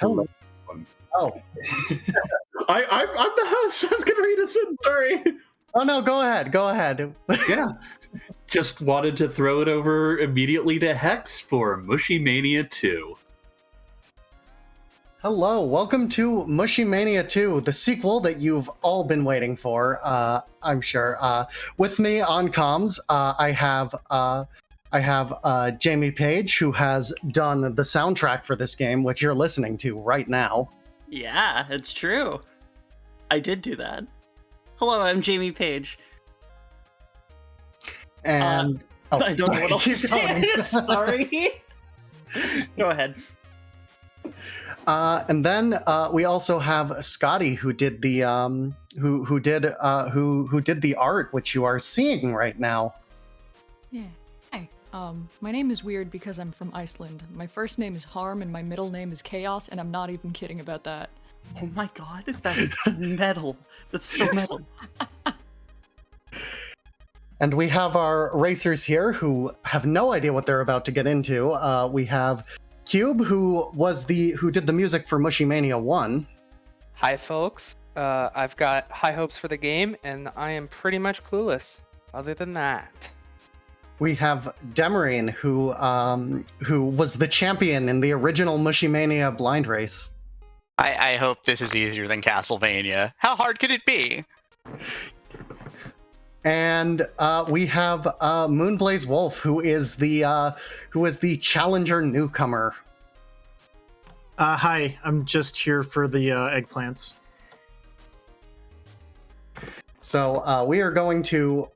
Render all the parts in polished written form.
Hello. Oh. I'm the host. I was going to read us in. Sorry. Oh, no, go ahead. Yeah. Just wanted to throw it over immediately to Hex for Mushymania 2. Hello, welcome to Mushymania 2, the sequel that you've all been waiting for, I'm sure. With me on comms, I have Jamie Page, who has done the soundtrack for this game, which you're listening to right now. Yeah, it's true. I did do that. Hello, I'm Jamie Page. And I don't know what else to say. Sorry. Go ahead. And then we also have Scotty, who did the who did the art, which you are seeing right now. Yeah. Hi. My name is weird because I'm from Iceland. My first name is Harm and my middle name is Chaos, and I'm not even kidding about that. Oh my god, that's metal. That's so metal. And we have our racers here who have no idea what they're about to get into. We have Kube, who did the music for Mushymania 1. Hi, folks. I've got high hopes for the game, and I am pretty much clueless. Other than that, We have Demerine, who was the champion in the original Mushymania blind race. I hope this is easier than Castlevania. How hard could it be? And we have moonblazewolf, who is the challenger newcomer. Hi, I'm just here for the eggplants. So we are going to.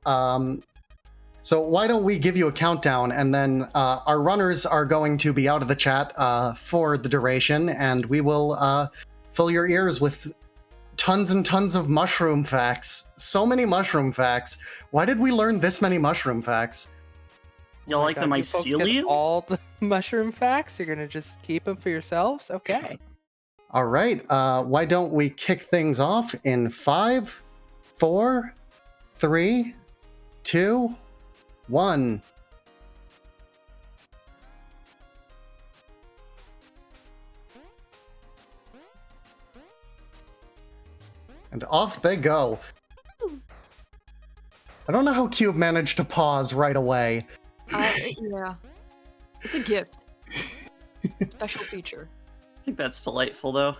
So why don't we give you a countdown, and then our runners are going to be out of the chat for the duration, and we will fill your ears with tons and tons of mushroom facts. So many mushroom facts. Why did we learn this many mushroom facts? You like the you folks get mycelium? all the mushroom facts? You're gonna just keep them for yourselves? Okay. All right. Why don't we kick things off in 5, 4, 3, 2, 1. And off they go. I don't know how Cube managed to pause right away. Yeah. It's a gift. Special feature. I think that's delightful, though.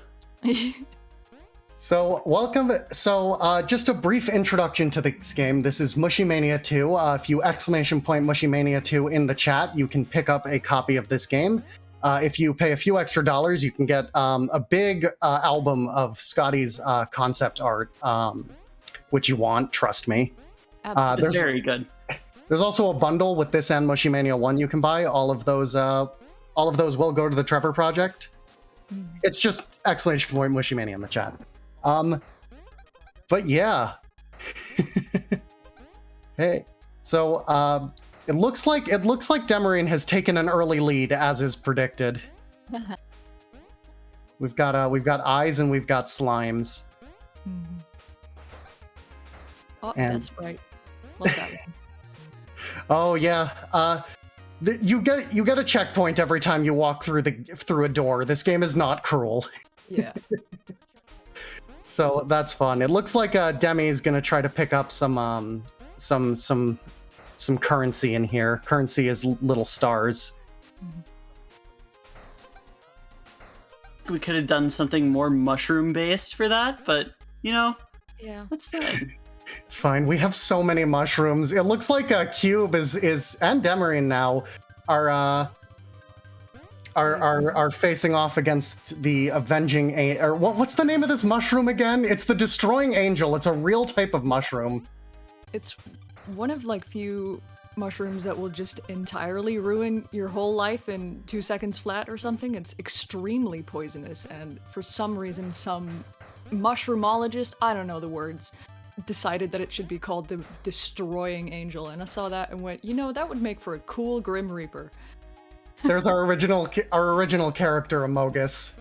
So, welcome. So, just a brief introduction to this game. This is Mushymania 2. If you ! Mushymania 2 in the chat, you can pick up a copy of this game. If you pay a few extra dollars, you can get a big album of Scotty's concept art, which you want, trust me. Absolutely. It's very good. There's also a bundle with this and Mushymania 1 you can buy. All of those will go to the Trevor Project. It's just ! Mushymania in the chat. But yeah. Hey. So it looks like Demerine has taken an early lead, as is predicted. We've got eyes and we've got slimes. Oh, And- that's right. Love that one. Oh yeah. You get a checkpoint every time you walk through a door. This game is not cruel. Yeah. So that's fun. It looks like Demi's gonna try to pick up some currency in here. Currency is little stars. We could have done something more mushroom-based for that, but, Yeah. that's fine. It's fine. We have so many mushrooms. It looks like Cube is and Demerine now are facing off against the avenging or what's the name of this mushroom again? It's the destroying angel. It's a real type of mushroom. It's one of few mushrooms that will just entirely ruin your whole life in 2 seconds flat or something. It's extremely poisonous, and for some reason some mushroomologist, I don't know the words, decided that it should be called the Destroying Angel, and I saw that and went, that would make for a cool Grim Reaper. There's our original character, Amogus.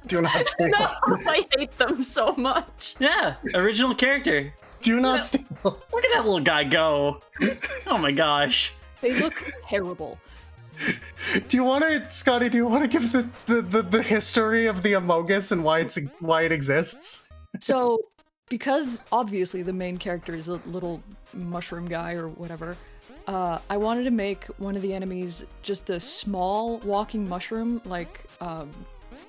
Do not steal. No, I hate them so much. Yeah, original character. Do not steal. Look at that little guy go. Oh my gosh. They look terrible. Do you want to, Scotty? Do you want to give the history of the Amogus and why it exists? So, because obviously the main character is a little mushroom guy or whatever, I wanted to make one of the enemies just a small walking mushroom, like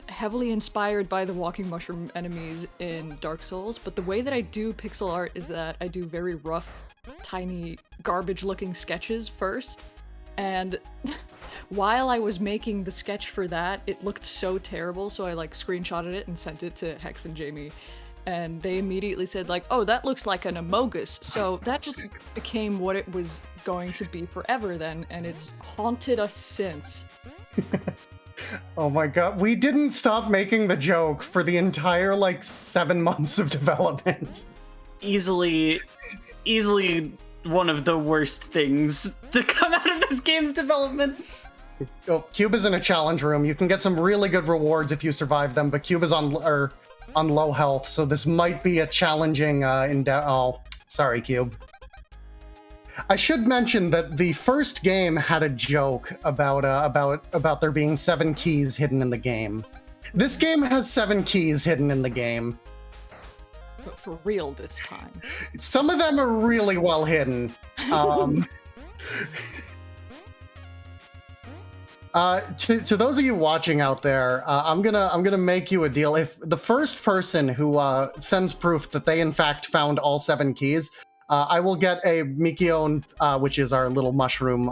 heavily inspired by the walking mushroom enemies in Dark Souls. But the way that I do pixel art is that I do very rough, tiny, garbage-looking sketches first, and while I was making the sketch for that, it looked so terrible, so I like screenshotted it and sent it to Hex and Jamie. And they immediately said like, oh, that looks like an Amogus. So that just became what it was going to be forever then, and it's haunted us since. Oh my god, we didn't stop making the joke for the entire, like, 7 months of development. Easily one of the worst things to come out of this game's development. Oh, Kube is in a challenge room. You can get some really good rewards if you survive them, but Kube is on low health, so this might be a challenging oh, sorry, Kube. I should mention that the first game had a joke about there being 7 keys hidden in the game. This game has 7 keys hidden in the game. But for real this time. Some of them are really well hidden. To those of you watching out there, I'm gonna make you a deal. If the first person who sends proof that they in fact found all 7 keys, I will get a Mikion, which is our little mushroom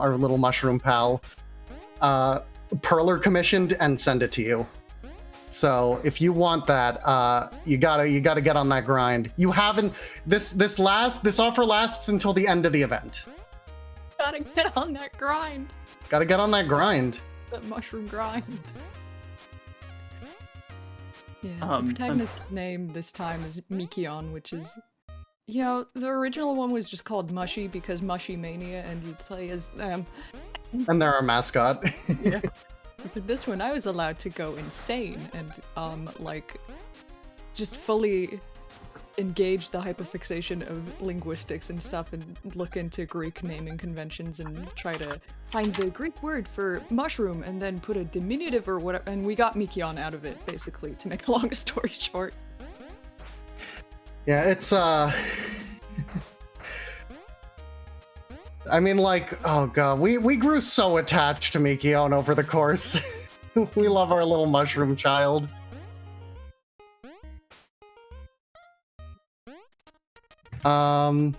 pal, Perler commissioned and send it to you. So if you want that, you gotta get on that grind. You haven't. This offer lasts until the end of the event. Gotta get on that grind. Gotta get on that grind. That mushroom grind. Yeah, the protagonist's name this time is Mikion, which is, you know, the original one was just called Mushy because Mushymania, and you play as them. And they're our mascot. Yeah. For this one, I was allowed to go insane and, like, just fully engage the hyperfixation of linguistics and stuff and look into Greek naming conventions and try to find the Greek word for mushroom and then put a diminutive or whatever, and we got Mikion out of it, basically, to make a long story short. Yeah, it's, I mean, like, oh god, we grew so attached to Mikion over the course. We love our little mushroom child. Oh.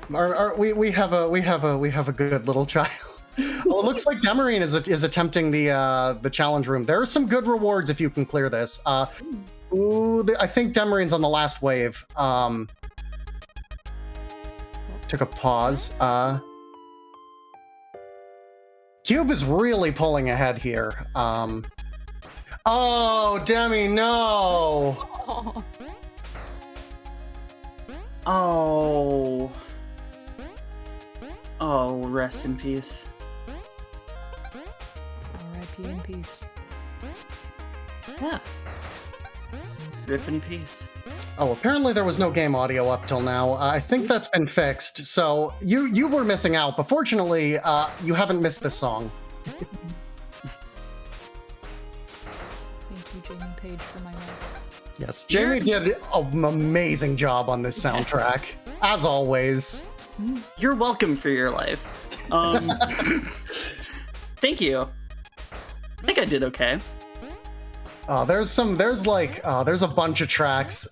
We have a good little child. Oh, it looks like Demerine is attempting the challenge room. There are some good rewards if you can clear this. I think Demerine's on the last wave. Took a pause. Kube is really pulling ahead here. Oh, Demi, no! Oh. Oh, rest in peace. R.I.P. in peace. Yeah. Rip in peace. Oh, apparently there was no game audio up till now. I think that's been fixed. So you were missing out, but fortunately, you haven't missed this song. Thank you, Jamie Page, for my life. Yes, Jamie did an amazing job on this soundtrack, as always. You're welcome for your life. Thank you. I think I did okay. There's a bunch of tracks.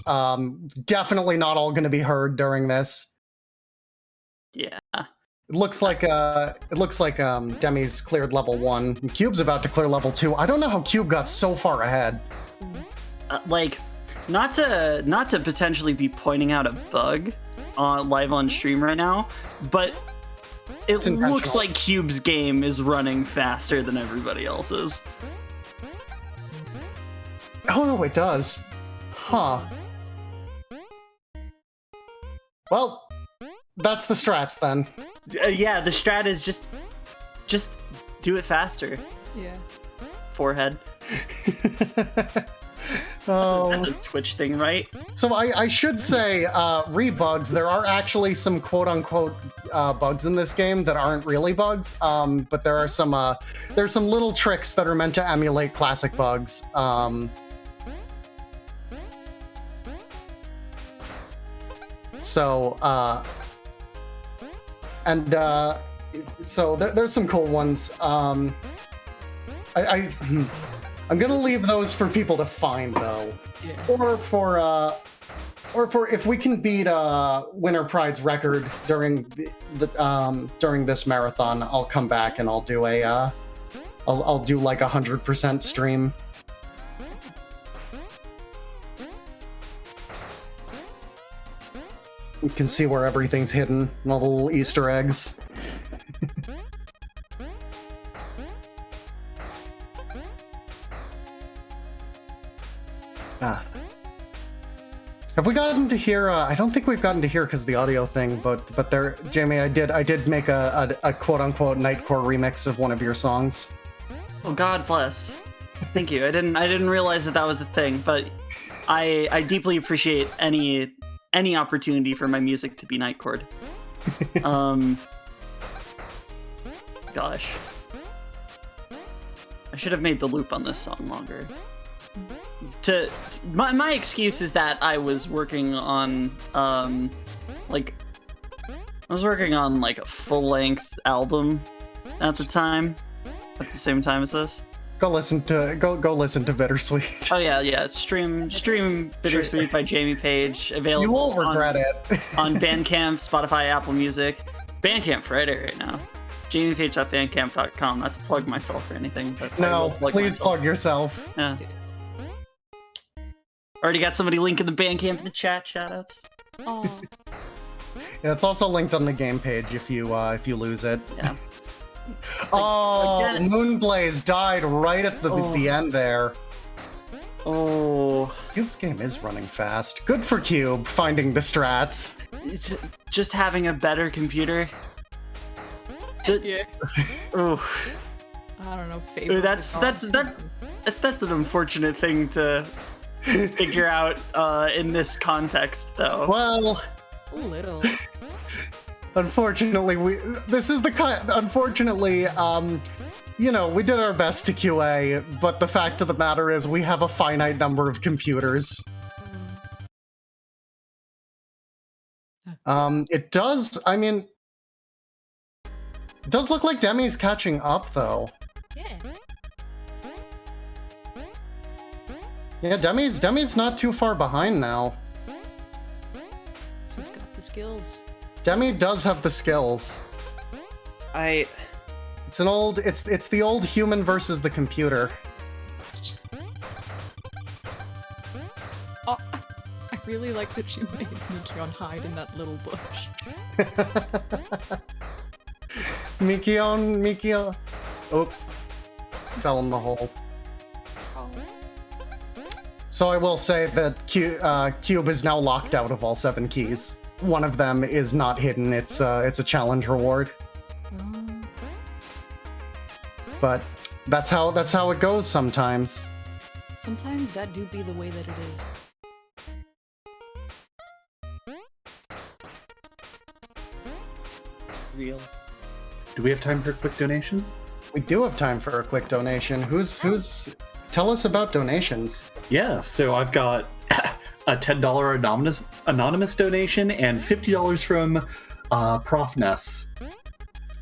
Definitely not all going to be heard during this. Yeah. It looks like Demi's cleared level 1. And Cube's about to clear level 2. I don't know how Kube got so far ahead. Like, not to potentially be pointing out a bug live on stream right now, but it looks like Cube's game is running faster than everybody else's. Oh no, it does. Huh. Well, that's the strats then. Yeah, the strat is just do it faster. Yeah. Forehead. Oh. That's a Twitch thing, right? So I should say, rebugs, there are actually some quote-unquote bugs in this game that aren't really bugs, but there are there's some little tricks that are meant to emulate classic bugs. So there's some cool ones. I'm gonna leave those for people to find, though. Yeah. Or for if we can beat Winter Pride's record during during this marathon, I'll come back and I'll do a I'll do like 100% stream. You can see where everything's hidden, and all the little Easter eggs. Have we gotten to hear? I don't think we've gotten to hear because of the audio thing, but there, Jamie, I did make a quote unquote Nightcore remix of one of your songs. Oh, God bless. Thank you. I didn't realize that was the thing, but I deeply appreciate any opportunity for my music to be Nightcored. Gosh, I should have made the loop on this song longer. My excuse is that I was working on like a full-length album at the time, at the same time as this. Go listen to Bittersweet. Oh yeah, stream Bittersweet by Jamie Page, available. You won't regret it. On Bandcamp, Spotify, Apple Music. Bandcamp Friday right now. JamiePage.bandcamp.com. Not to plug myself or anything, but no, please plug yourself. Yeah. Already got somebody linking the Bandcamp in the chat. Shoutouts. Oh. Yeah, it's also linked on the game page if you lose it. Yeah. Oh, Moonblaze died right at the end there. Oh. Cube's game is running fast. Good for Cube, finding the strats. It's just having a better computer. Yeah. Oh. I don't know. Favorite. That's an unfortunate thing to figure out in this context, though. Well, A little. unfortunately, we did our best to QA, but the fact of the matter is we have a finite number of computers. It does look like Demi's catching up, though. Yeah. Yeah, Demi's not too far behind now. She's got the skills. Demi does have the skills. It's the old human versus the computer. Oh, I really like that she made Mikion hide in that little bush. Mikion. Oh, fell in the hole. Oh. So I will say that Cube is now locked out of all 7 keys. One of them is not hidden. It's a challenge reward. But that's how it goes sometimes. Sometimes that do be the way that it is. Real. Do we have time for a quick donation? We do have time for a quick donation. Who's tell us about donations. Yeah, so I've got a $10 anonymous donation and $50 from Prof Ness.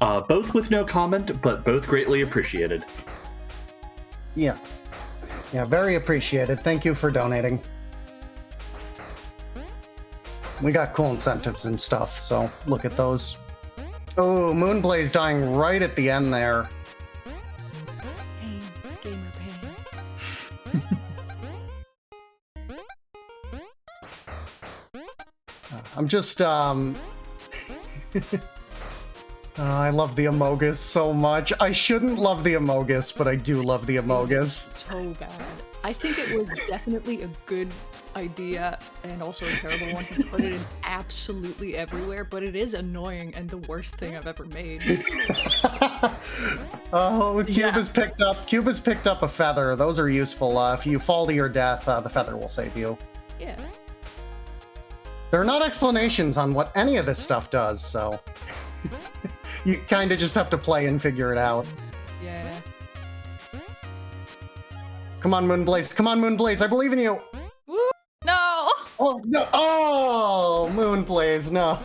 Both with no comment, but both greatly appreciated. Yeah, very appreciated. Thank you for donating. We got cool incentives and stuff, so look at those. Oh, Moonblaze dying right at the end there. Pain, gamer pain. I'm just, I love the Amogus so much. I shouldn't love the Amogus, but I do love the Amogus. So bad. I think it was definitely a good idea and also a terrible one to put it in absolutely everywhere, but it is annoying and the worst thing I've ever made. Oh, Cube Yeah. has picked up a feather. Those are useful. If you fall to your death, the feather will save you. Yeah. There are not explanations on what any of this stuff does, so you kind of just have to play and figure it out. Yeah. Come on, Moonblaze. Come on, Moonblaze. I believe in you. Woo! No! Oh, no. Oh, Moonblaze, no.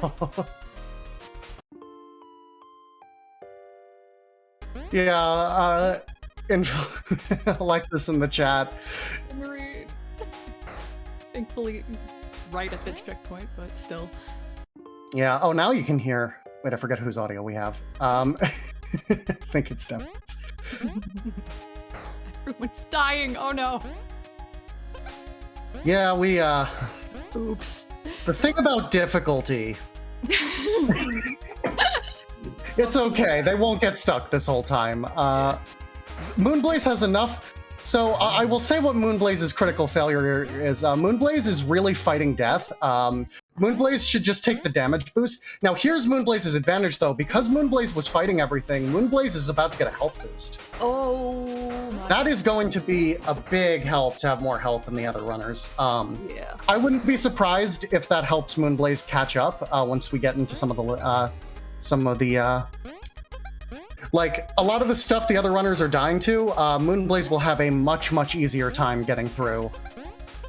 Yeah, like this in the chat. Demerine. Thankfully, right at the checkpoint, but still. Yeah, oh, now you can hear. Wait, I forget whose audio we have. I think it's Devin's. Everyone's dying. Oh no. Yeah, we, Oops. the thing about difficulty, it's okay. They won't get stuck this whole time. Moonblaze has enough. So I will say what Moonblaze's critical failure is. Moonblaze is really fighting death. Moonblaze should just take the damage boost. Now here's Moonblaze's advantage though. Because Moonblaze was fighting everything, Moonblaze is about to get a health boost. Oh my. That is going to be a big help to have more health than the other runners. Yeah. I wouldn't be surprised if that helps Moonblaze catch up once we get into some of the like a lot of the stuff the other runners are dying to. Moonblaze will have a much easier time getting through.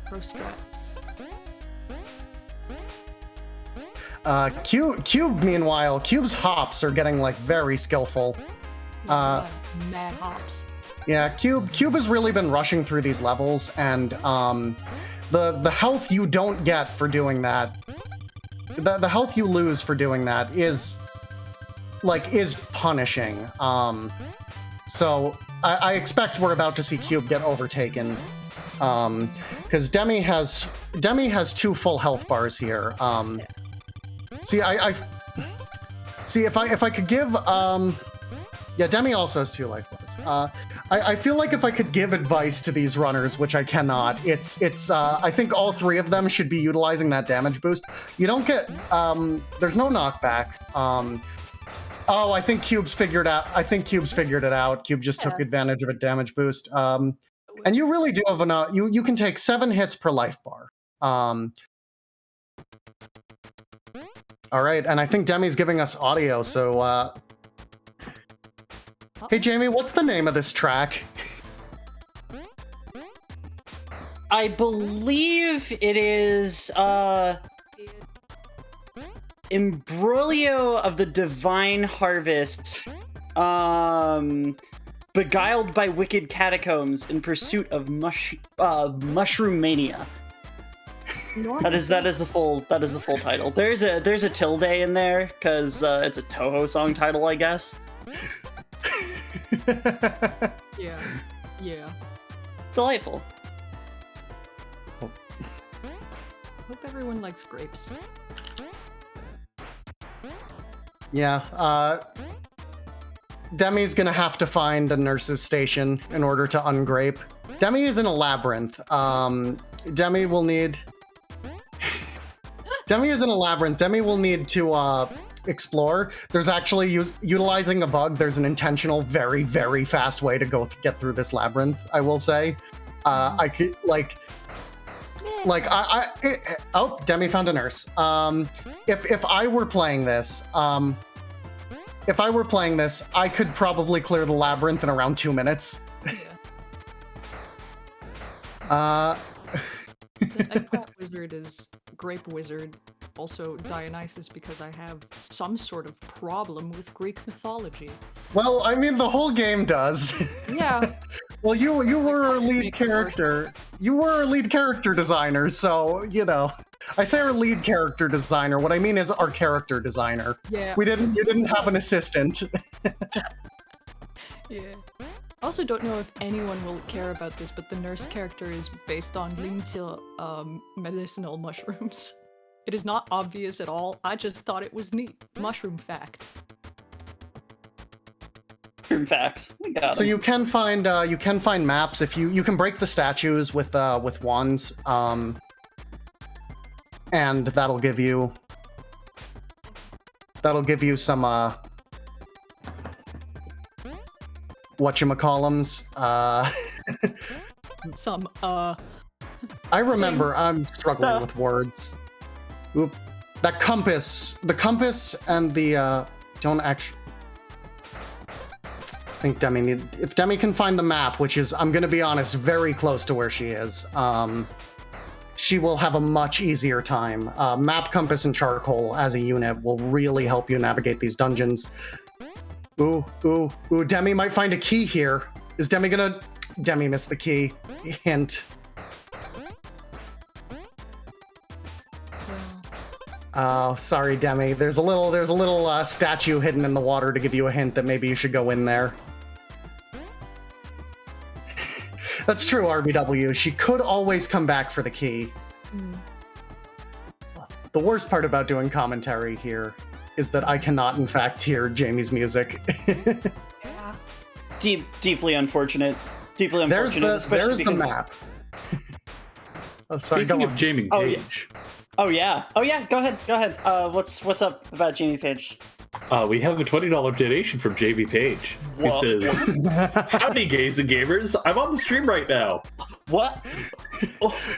Pro strats. Cube, meanwhile, Cube's hops are getting like very skillful. Mad hops. Yeah, Cube has really been rushing through these levels, and the health you don't get for doing that, the health you lose for doing that is punishing. So I expect we're about to see Cube get overtaken, because Demi has 2 full health bars here. See, if I could give yeah, Demi also has 2 life bars. I feel like if I could give advice to these runners, which I cannot, it's I think all 3 of them should be utilizing that damage boost. You don't get there's no knockback. Oh, I think Cube's figured it out. Cube just took advantage of a damage boost. And you really do have enough. You can take 7 hits per life bar. All right, and I think Demi's giving us audio, so hey Jamie, what's the name of this track? I believe it is Imbroglio of the Divine Harvest, beguiled by wicked catacombs in pursuit of Mushymania. That is the full title. There's a tilde in there because it's a Toho song title, I guess. Yeah. Delightful. Hope everyone likes grapes. Yeah, Demi's gonna have to find a nurse's station in order to ungrape. Demi is in a labyrinth. Demi will need to explore. There's actually utilizing a bug. There's an intentional, very fast way to get through this labyrinth. I will say, I could oh, Demi found a nurse. If I were playing this, I could probably clear the labyrinth in around 2 minutes. The eggplant wizard is grape wizard, also Dionysus, because I have some sort of problem with Greek mythology. Well, I mean, the whole game does. Yeah. Well, you were our lead character. You were our lead character designer, so, you know. I say our lead character designer. What I mean is our character designer. Yeah. You didn't have an assistant. Yeah. I also don't know if anyone will care about this, but the nurse character is based on lintil medicinal mushrooms. It is not obvious at all. I just thought it was neat. Mushroom fact. Mushroom facts. We got So 'em. you can find maps if you can break the statues with wands, and that'll give you some whatchamacallums. Some I remember. I'm struggling with words. Oop. That compass. The compass and the don't actually. I think Demi need. If Demi can find the map, which is, I'm gonna be honest, very close to where she is. She will have a much easier time. Map, compass, and charcoal as a unit will really help you navigate these dungeons. Ooh, ooh, ooh, Demi might find a key here. Is Demi gonna... Demi missed the key. Hint. Oh, sorry, Demi. There's a little statue hidden in the water to give you a hint that maybe you should go in there. That's true, RBW. She could always come back for the key. The worst part about doing commentary here is that I cannot, in fact, hear Jamie's music. yeah. Deeply unfortunate. Deeply unfortunate. There's the map. Oh, sorry, Speaking of Jamie Page. Oh yeah. Go ahead. What's up about Jamie Page? We have a $20 donation from Jamie Page. He says, "Howdy, gays and gamers. I'm on the stream right now." What?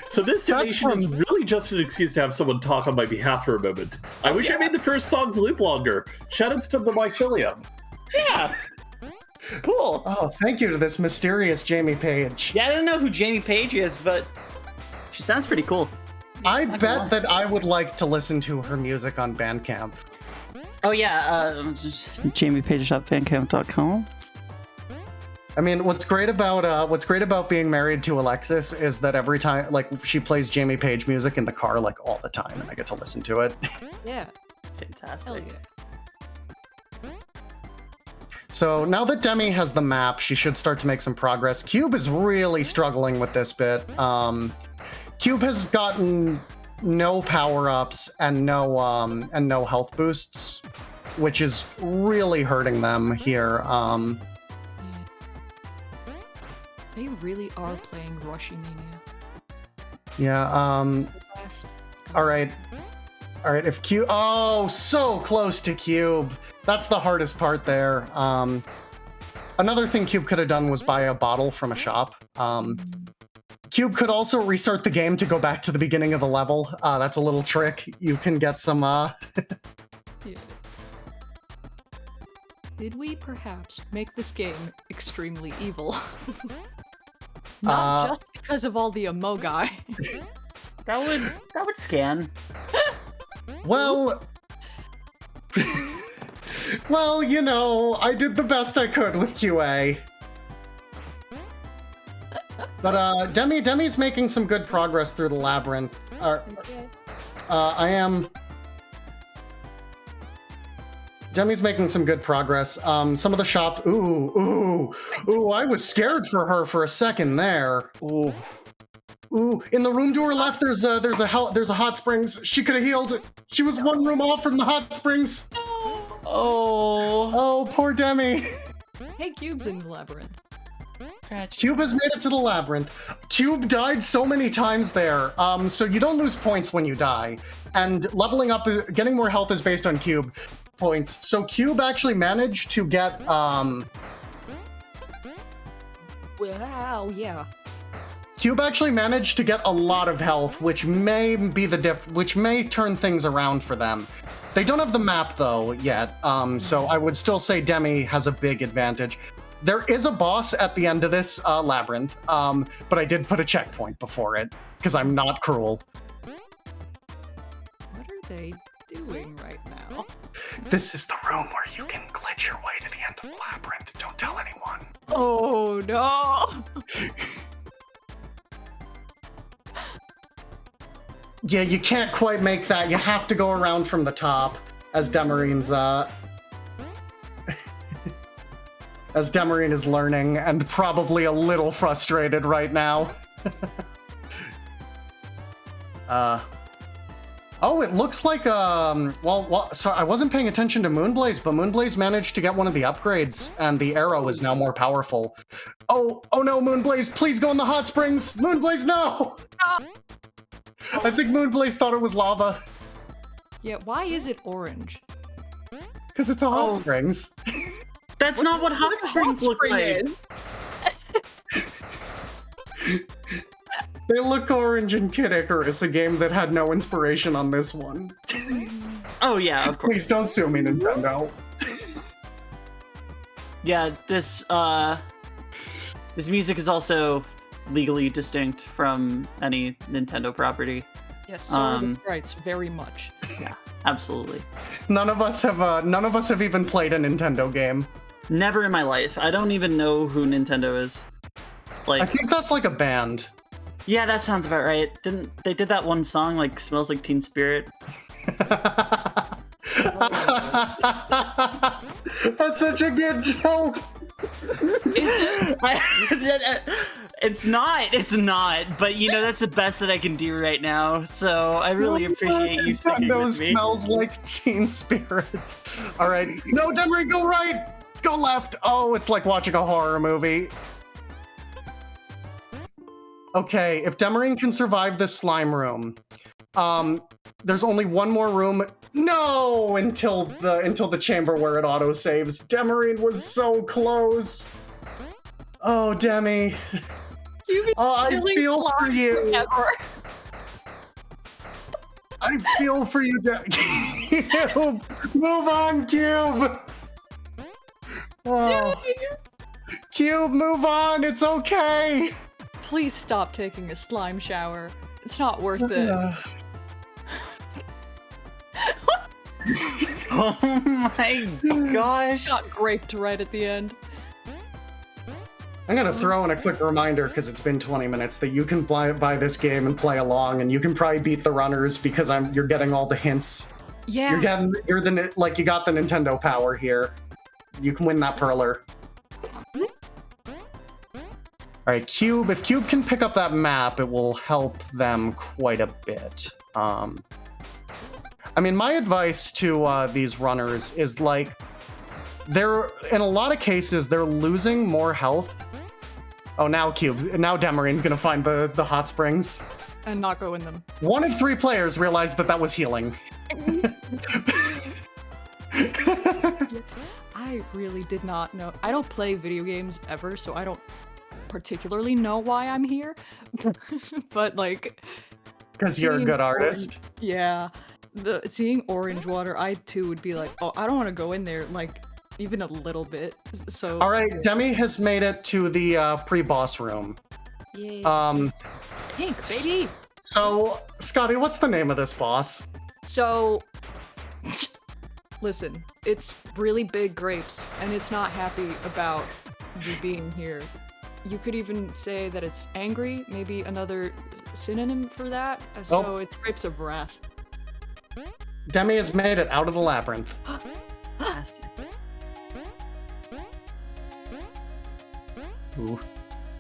So this donation is really just an excuse to have someone talk on my behalf for a moment. I wish I made the first songs loop longer. Shoutouts to the mycelium. Yeah. Cool. Oh, thank you to this mysterious Jamie Page. Yeah, I don't know who Jamie Page is, but she sounds pretty cool. I bet that I would like to listen to her music on Bandcamp. Oh yeah, jamiepage.bandcamp.com. I mean, what's great about being married to Alexis is that every time, like, she plays Jamie Page music in the car, like, all the time, and I get to listen to it. Yeah. Fantastic. Hell yeah. So now that Demi has the map, she should start to make some progress. Kube is really struggling with this bit. Kube has gotten no power-ups and no health boosts, which is really hurting them here. They really are playing Mushymania. Yeah, Alright, if Cube... Oh, so close to Cube! That's the hardest part there. Another thing Cube could have done was buy a bottle from a shop. Cube could also restart the game to go back to the beginning of the level. That's a little trick. You can get some, Yeah. Did we perhaps make this game extremely evil? Not just because of all the emoji. That would scan. Well... well, you know, I did the best I could with QA. But Demi's making some good progress through the labyrinth. Demi's making some good progress. Some of the shop. Ooh! I was scared for her for a second there. Ooh! In the room to her left, there's a hot springs. She could have healed. She was one room off from the hot springs. Oh, poor Demi. Hey, Cube's in the labyrinth. Cube has made it to the labyrinth. Cube died so many times there, so you don't lose points when you die. And leveling up, getting more health is based on Cube points. So Cube actually managed to get, Wow, yeah. Cube actually managed to get a lot of health, which may be which may turn things around for them. They don't have the map though yet, so I would still say Demi has a big advantage. There is a boss at the end of this labyrinth, but I did put a checkpoint before it, because I'm not cruel. What are they doing right now? This is the room where you can glitch your way to the end of the labyrinth. Don't tell anyone. Oh no! Yeah, you can't quite make that. You have to go around from the top, as Demerine's, as Demerine is learning, and probably a little frustrated right now. Oh, it looks like, sorry, I wasn't paying attention to Moonblaze, but Moonblaze managed to get one of the upgrades, and the arrow is now more powerful. Oh no, Moonblaze, please go in the hot springs! Moonblaze, no! I think Moonblaze thought it was lava. Yeah, why is it orange? Because it's a hot springs. That's not what hot springs look like. They look orange in Kid Icarus, a game that had no inspiration on this one. Oh yeah, of course. Please don't sue me, Nintendo. Yeah, this music is also legally distinct from any Nintendo property. Yes, sorry the sprites very much. Yeah, absolutely. None of us have even played a Nintendo game. Never in my life. I don't even know who Nintendo is. Like, I think that's like a band. Yeah, that sounds about right. Didn't they did that one song like "Smells Like Teen Spirit"? That's such a good joke. It's not. But you know, that's the best that I can do right now. So I really appreciate you sticking with me. Smells like Teen Spirit. All right, no, Demerine, go right, go left. Oh, it's like watching a horror movie. Okay, if Demerine can survive this slime room, there's only one more room. No, until the chamber where it auto saves. Demerine was so close. Oh, Demi. Oh, I feel for you. I feel for you, Cube. Move on, Cube. Oh. Cube, move on. It's okay. Please stop taking a slime shower. It's not worth it. Oh my gosh. Got graped right at the end. I'm gonna throw in a quick reminder because it's been 20 minutes that you can buy this game and play along, and you can probably beat the runners because you're getting all the hints. Yeah. You got the Nintendo power here. You can win that perler. All right, Cube. If Cube can pick up that map, it will help them quite a bit. I mean, my advice to these runners is like, in a lot of cases, they're losing more health. Oh, now Demerine's gonna find the hot springs. And not go in them. 1 of 3 players realized that was healing. I really did not know. I don't play video games ever, so I don't particularly know why I'm here. But like, because you're a good artist. Yeah. Seeing orange water, I too would be like, oh, I don't want to go in there, like, even a little bit. So. All right, Demi has made it to the pre-boss room. Yay. Pink, baby. So, Scotty, what's the name of this boss? So, listen, it's really big grapes, and it's not happy about you being here. You could even say that it's angry, maybe another synonym for that. So it's grapes of wrath. Demi has made it out of the labyrinth. Ooh.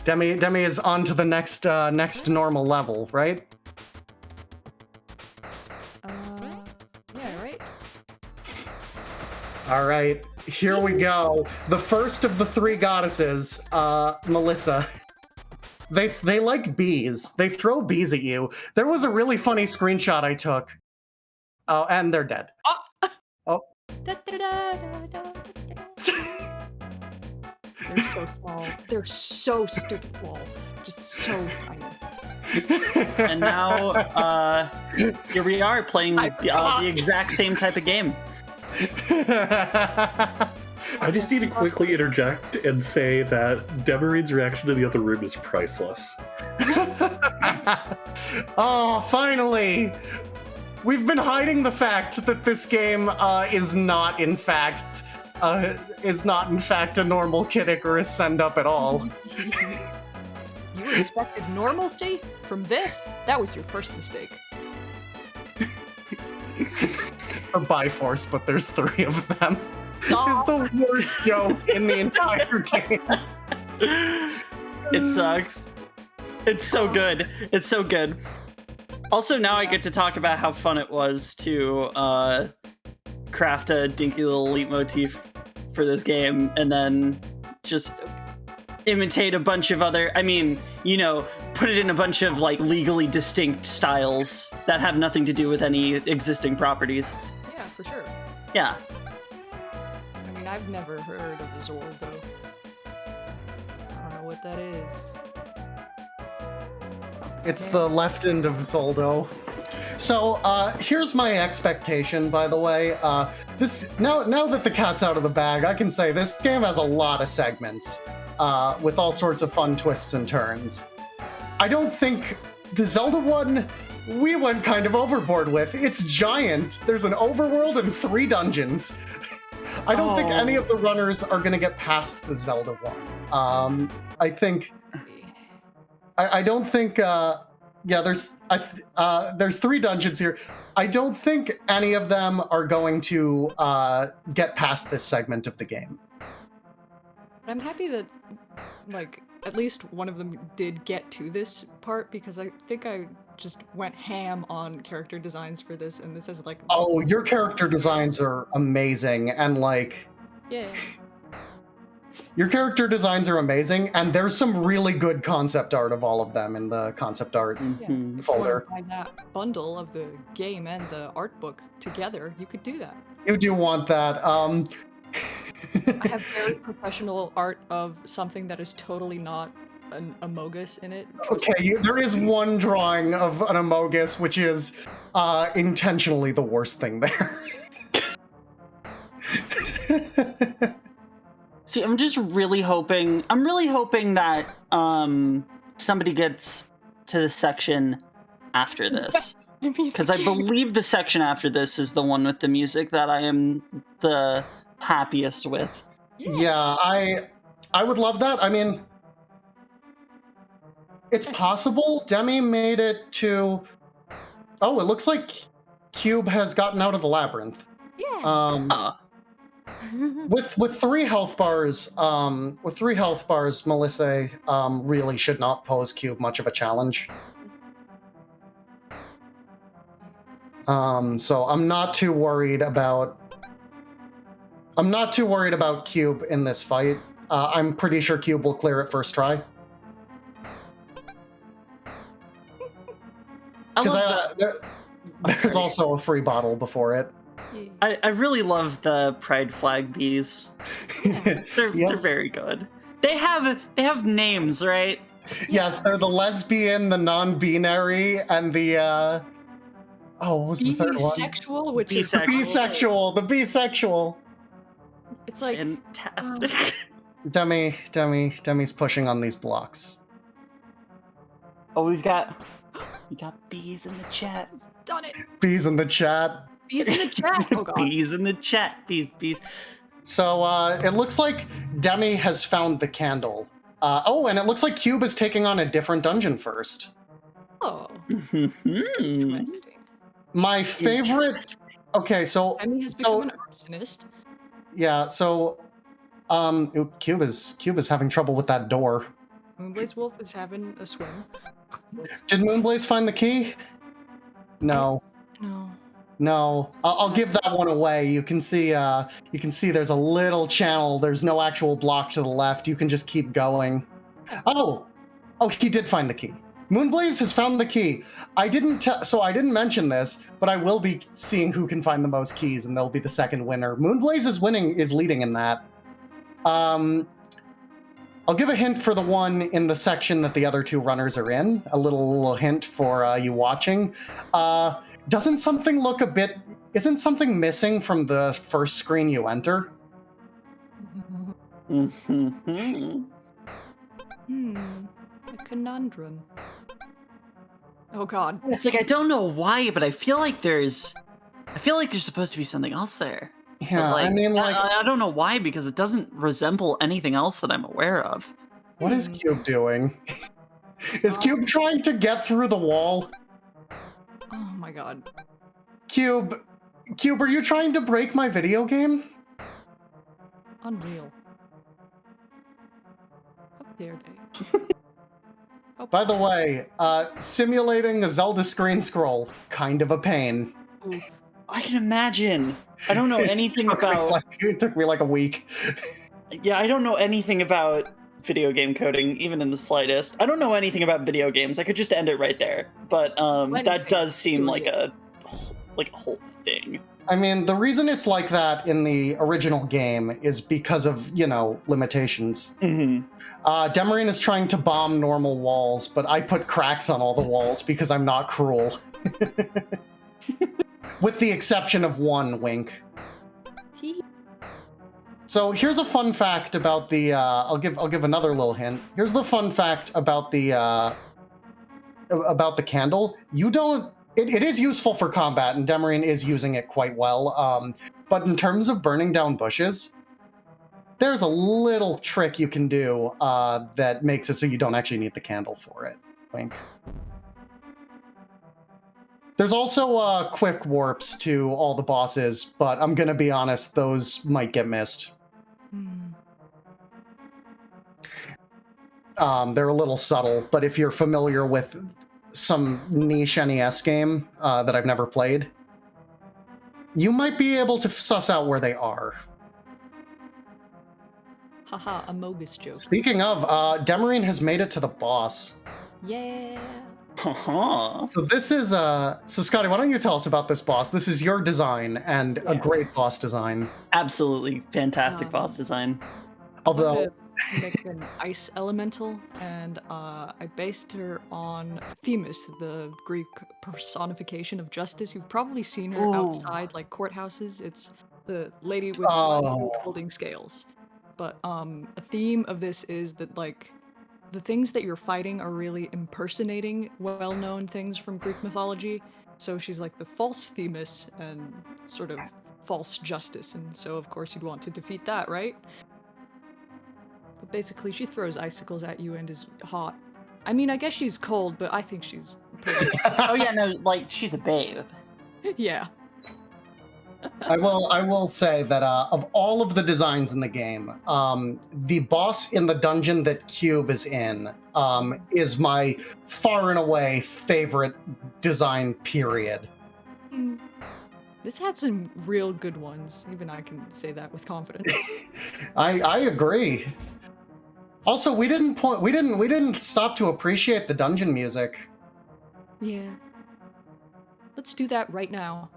Demi is on to the next normal level, right? Yeah, right? All right, here we go. The first of the 3 goddesses, Melissa. They like bees. They throw bees at you. There was a really funny screenshot I took. Oh, and they're dead. Oh. They're so small. They're so stupid small. Just so tiny. And now, here we are playing the exact same type of game. I just need to quickly interject and say that Demerine's reaction to the other room is priceless. Oh, finally! We've been hiding the fact that this game is not, in fact, a normal Kid Icarus send-up at all. You expected normalcy from this? That was your first mistake. A Biforce, but there's 3 of them. It's the worst joke in the entire game. It sucks. It's so good. It's so good. Also, now I get to talk about how fun it was to craft a dinky little leitmotif for this game, and then just imitate a bunch of other, I mean, you know, put it in a bunch of like legally distinct styles that have nothing to do with any existing properties. Yeah, for sure. Yeah. I mean, I I've never heard of Zoldo. I don't know what that is. It's the left end of Zoldo. So here's my expectation, by the way. This now that the cat's out of the bag, I can say this game has a lot of segments with all sorts of fun twists and turns. I don't think the Zelda one we went kind of overboard with. It's giant. There's an overworld and 3 dungeons. I don't think any of the runners are going to get past the Zelda one. I think. I don't think. There's 3 dungeons here. I don't think any of them are going to get past this segment of the game. But I'm happy that, like, at least one of them did get to this part, because I think I just went ham on character designs for this, and this is like... Oh, your character designs are amazing, and like... Yeah. Your character designs are amazing, and there's some really good concept art of all of them in the concept art folder. If you buy that bundle of the game and the art book together, you could do that. You do want that. I have very professional art of something that is totally not an Amogus in it. Okay, there is one drawing of an Amogus, which is intentionally the worst thing there. See, I'm just really hoping. I'm really hoping that somebody gets to the section after this, because I believe the section after this is the one with the music that I am the happiest with. Yeah, I would love that. I mean, it's possible Demi made it to. Oh, it looks like Kube has gotten out of the labyrinth. Yeah. With 3 health bars, Melissa really should not pose Kube much of a challenge. So I'm not too worried about Kube in this fight. I'm pretty sure Kube will clear it first try. There's also a free bottle before it. I really love the pride flag bees. They're very good. They have names, right? Yes, they're the lesbian, the non-binary, and the what was the third one? Bisexual, which is The bisexual. It's like Fantastic. Demi's pushing on these blocks. Oh, we got bees in the chat. done it. Bees in the chat. Bees in the chat. Oh god. Bees in the chat. Bees. So it looks like Demi has found the candle. And it looks like Kube is taking on a different dungeon first. Oh. Interesting. My favorite. Okay, so Demi has become an arsonist. yeah, so Kube is having trouble with that door. Moonblazewolf is having a swim. Did Moonblaze find the key? No. No, I'll give that one away. You can see there's a little channel. There's no actual block to the left. You can just keep going. Oh, he did find the key. Moonblaze has found the key. I didn't mention this, but I will be seeing who can find the most keys, and they'll be the second winner. Moonblaze is leading in that. I'll give a hint for the one in the section that the other 2 runners are in. A little hint for you watching. Isn't something missing from the first screen you enter? A conundrum. Oh god. It's like I don't know why, but I feel like there's supposed to be something else there. Yeah, like, I mean, like, I don't know why, because it doesn't resemble anything else that I'm aware of. What is Kube doing? Is Kube trying to get through the wall? Oh my god. Kube, are you trying to break my video game? Unreal. How dare they? By the way, simulating a Zelda screen scroll, kind of a pain. Oof. I can imagine. I don't know anything about... It took me like a week. Yeah, I don't know anything about video game coding, even in the slightest. I don't know anything about video games. I could just end it right there. But that does seem like a whole thing. I mean, the reason it's like that in the original game is because of, limitations. Demerine is trying to bomb normal walls, but I put cracks on all the walls because I'm not cruel. With the exception of one, wink. So here's a fun fact about the. I'll give another little hint. Here's the fun fact about the candle. You don't. It is useful for combat, and Demerine is using it quite well. But in terms of burning down bushes, there's a little trick you can do that makes it so you don't actually need the candle for it. Wink. There's also quick warps to all the bosses, but I'm gonna be honest, those might get missed. They're a little subtle, but if you're familiar with some niche NES game that I've never played, you might be able to suss out where they are. Haha, a Mogus joke. Speaking of, Demerine has made it to the boss. Yeah. So this is, so Scotty, why don't you tell us about this boss? This is your design, and a great boss design. Absolutely fantastic boss design. Although... make an ice elemental, and I based her on Themis, the Greek personification of justice. You've probably seen her outside, like, courthouses. It's the lady with holding scales. But a theme of this is that, like, the things that you're fighting are really impersonating well-known things from Greek mythology. So she's like the false Themis and sort of false justice, and so of course you'd want to defeat that, right? But basically she throws icicles at you and is hot. I mean, I guess she's cold, but I think she's pretty. Oh yeah, no, like, she's a babe. Yeah. I will say that of all of the designs in the game, the boss in the dungeon that Kube is in is my far and away favorite design, period. This had some real good ones. Even I can say that with confidence. I agree. Also, we didn't stop to appreciate the dungeon music. Yeah. Let's do that right now.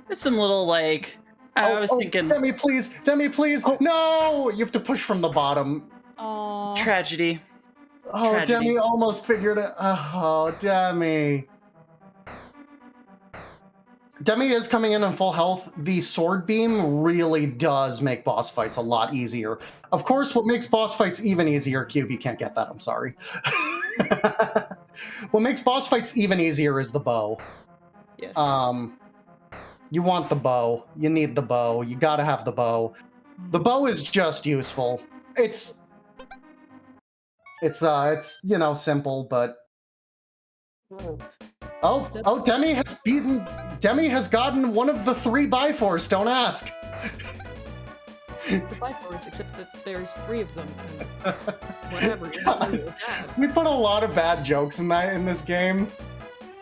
There's some little, like, I was thinking... Demi, please! Demi, please! Oh. No! You have to push from the bottom. Aww. Tragedy. Oh, tragedy. Demi almost figured it. Oh, Demi. Demi is coming in on full health. The sword beam really does make boss fights a lot easier. Of course, what makes boss fights even easier... Cube, you can't get that, I'm sorry. What makes boss fights even easier is the bow. Yes. You want the bow. You need the bow. You gotta have the bow. The bow is just useful. It's simple, but... Oh, Demi has gotten one of the 3 Biforce, don't ask! The Biforce, except that there's 3 of them, and whatever. We put a lot of bad jokes in this game.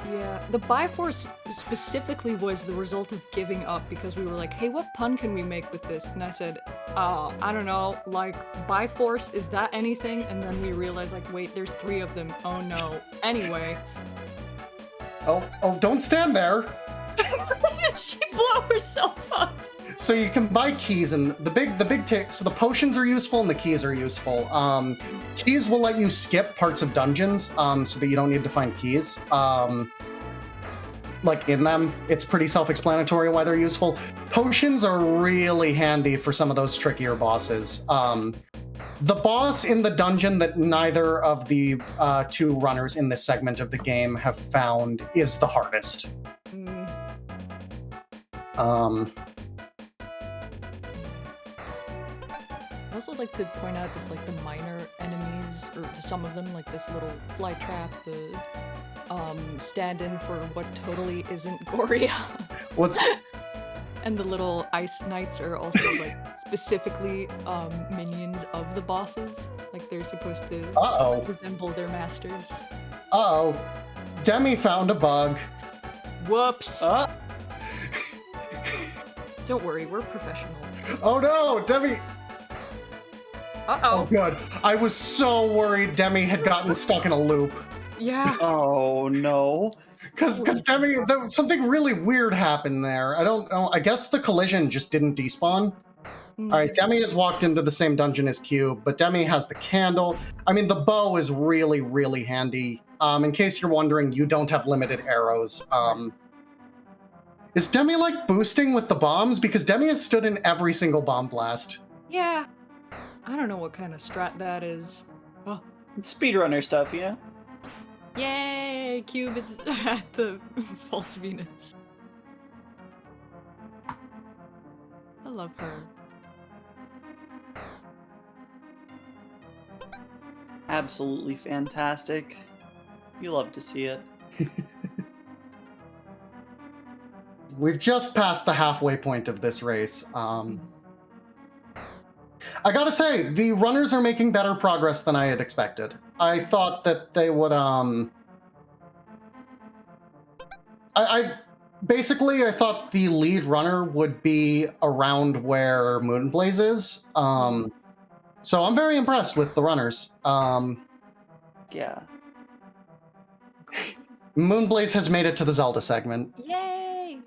Yeah, the Biforce specifically was the result of giving up, because we were like, hey, what pun can we make with this? And I said, I don't know, like, Biforce, is that anything? And then we realized, like, wait, there's 3 of them, oh no. Anyway. Oh, don't stand there! She blew herself up! So you can buy keys, and the big tick. So the potions are useful and the keys are useful. Keys will let you skip parts of dungeons, so that you don't need to find keys. Like in them, it's pretty self-explanatory why they're useful. Potions are really handy for some of those trickier bosses. The boss in the dungeon that neither of the 2 runners in this segment of the game have found is the hardest. I also like to point out that, like, the minor enemies, or some of them, like this little fly trap, the stand-in for what totally isn't Goria. What's... And the little ice knights are also, like, specifically minions of the bosses. Like, they're supposed to resemble their masters. Uh-oh. Demi found a bug. Whoops. Don't worry, we're professional. Oh no, Demi... Uh-oh. Oh, good. I was so worried Demi had gotten stuck in a loop. Yeah. Oh, no. Because Demi, something really weird happened there. I don't know. I guess the collision just didn't despawn. All right, Demi has walked into the same dungeon as Cube, but Demi has the candle. I mean, the bow is really, really handy. In case you're wondering, you don't have limited arrows. Is Demi like boosting with the bombs? Because Demi has stood in every single bomb blast. Yeah. I don't know what kind of strat that is. Oh. Speedrunner stuff, you know? Yay! Cube is at the false Venus. I love her. Absolutely fantastic. You love to see it. We've just passed the halfway point of this race. I gotta say, the runners are making better progress than I had expected. I thought that they would, I thought the lead runner would be around where Moonblaze is. So I'm very impressed with the runners. Yeah. Moonblaze has made it to the Zelda segment. Yay!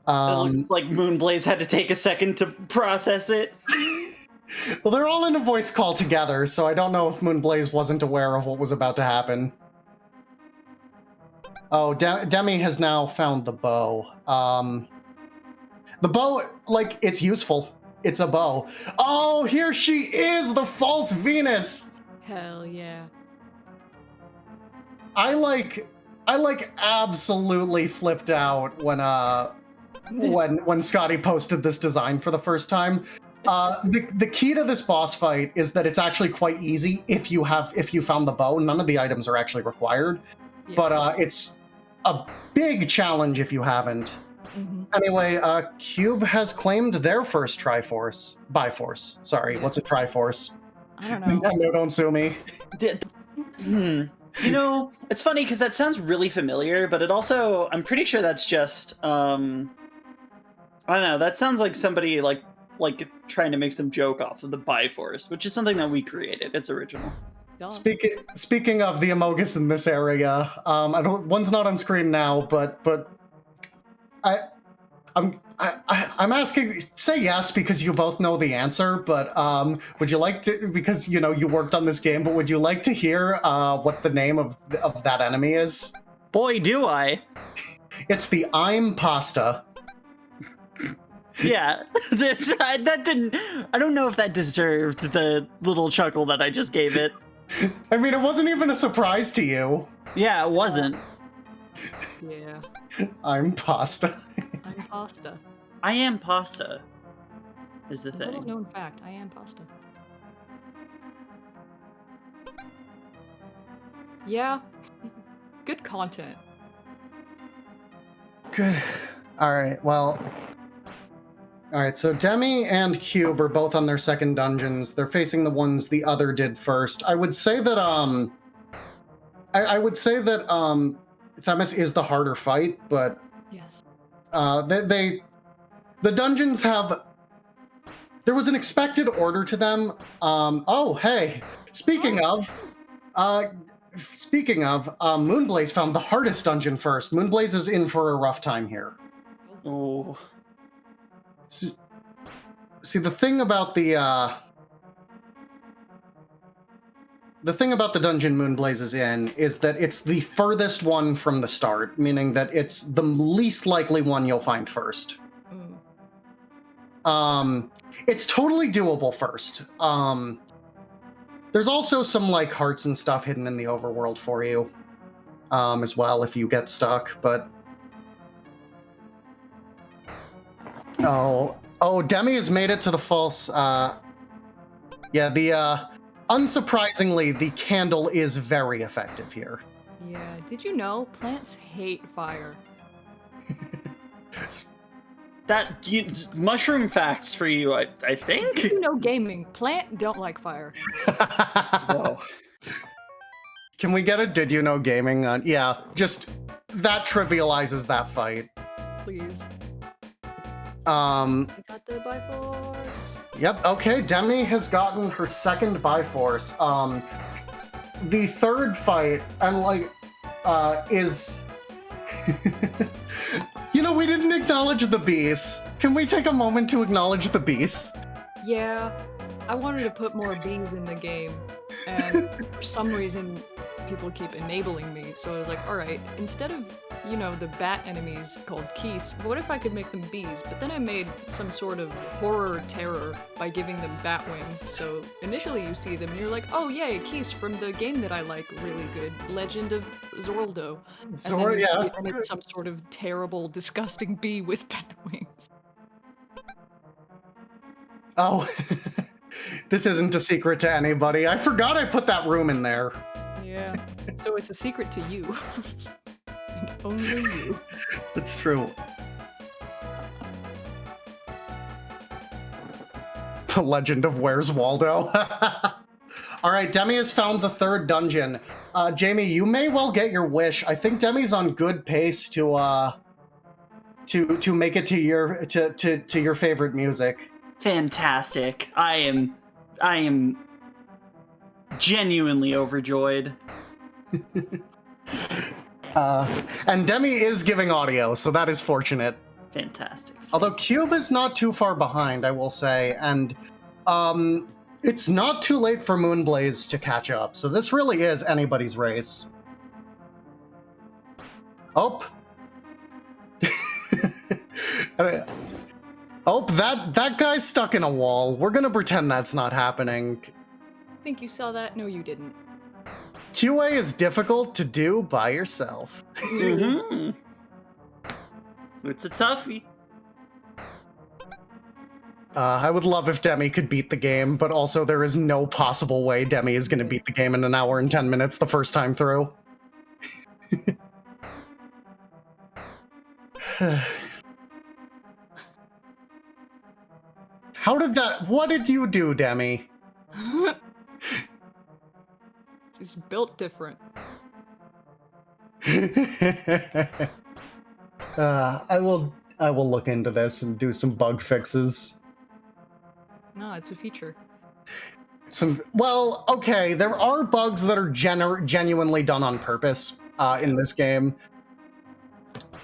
It looks like Moonblaze had to take a second to process it. Well, they're all in a voice call together, so I don't know if Moonblaze wasn't aware of what was about to happen. Oh, Demi has now found the bow. The bow, like, it's useful. It's a bow. Oh, here she is, the false Venus! Hell yeah. I absolutely flipped out when Scotty posted this design for the first time. The key to this boss fight is that it's actually quite easy if you found the bow. None of the items are actually required, Yeah. but it's a big challenge if you haven't. Mm-hmm. Anyway, Cube has claimed their first Biforce. Sorry, what's a Triforce? I don't know. Nintendo, don't sue me. You know, it's funny because that sounds really familiar, but it also, I'm pretty sure that's just, I don't know, that sounds like somebody like trying to make some joke off of the Biforce, which is something that we created. It's original. Speaking of the Amogus in this area, one's not on screen now, but I'm asking, say yes because you both know the answer, but would you like to, because you worked on this game, but would you like to hear what the name of that enemy is? Boy, do I. It's the I'm Pasta. Yeah, that didn't, I don't know if that deserved the little chuckle that I just gave it. I mean, it wasn't even a surprise to you. Yeah, it wasn't. Yeah. I'm Pasta. I'm pasta. I am pasta, is the A little thing. known fact, I am pasta. Yeah. Good content. Good. All right, well... All right, so Demi and Cube are both on their second dungeons. They're facing the ones the other did first. I would say that, Themis is the harder fight, but... Yes. The dungeons have... There was an expected order to them. Oh, hey. Speaking of, Moonblaze found the hardest dungeon first. Moonblaze is in for a rough time here. Oh. See, the thing about the dungeon Moonblaze is in is that it's the furthest one from the start, meaning that it's the least likely one you'll find first. It's totally doable first. There's also some like hearts and stuff hidden in the overworld for you, as well if you get stuck. But oh, Demi has made it to the false. Unsurprisingly, the candle is very effective here. Yeah. Did you know plants hate fire? Mushroom facts for you, I think. Did you know gaming? Plant don't like fire. Whoa. Can we get a did you know gaming on? Yeah, just that trivializes that fight. Please. Um, I got the Biforce. Yep, okay, Demi has gotten her second Biforce. The third fight, and like, is... we didn't acknowledge the bees. Can we take a moment to acknowledge the bees? Yeah, I wanted to put more bees in the game, and for some reason, people keep enabling me, so I was like, alright, instead of, the bat enemies called Keese, what if I could make them bees? But then I made some sort of horror terror by giving them bat wings, so initially you see them and you're like, oh yay, Keese from the game that I like really good, Legend of Zorldo. And it's some sort of terrible, disgusting bee with bat wings. Oh, this isn't a secret to anybody. I forgot I put that room in there. Yeah, so it's a secret to you. And only you. That's true. The Legend of Where's Waldo. All right, Demi has found the third dungeon. Jamie, you may well get your wish. I think Demi's on good pace to make it to your favorite music. Fantastic. I am genuinely overjoyed. And Demi is giving audio, so that is fortunate. Fantastic. Although Kube is not too far behind, I will say, and it's not too late for Moonblaze to catch up, so this really is anybody's race. Oh. Oh, that guy's stuck in a wall. We're gonna pretend that's not happening. Think you saw that? No, you didn't. QA is difficult to do by yourself. Mm-hmm. It's a toughie. I would love if Demi could beat the game, but also there is no possible way Demi is going to beat the game in an hour and 10 minutes the first time through. What did you do, Demi? It's built different. I will look into this and do some bug fixes. No, it's a feature. Okay, there are bugs that are genuinely done on purpose in this game.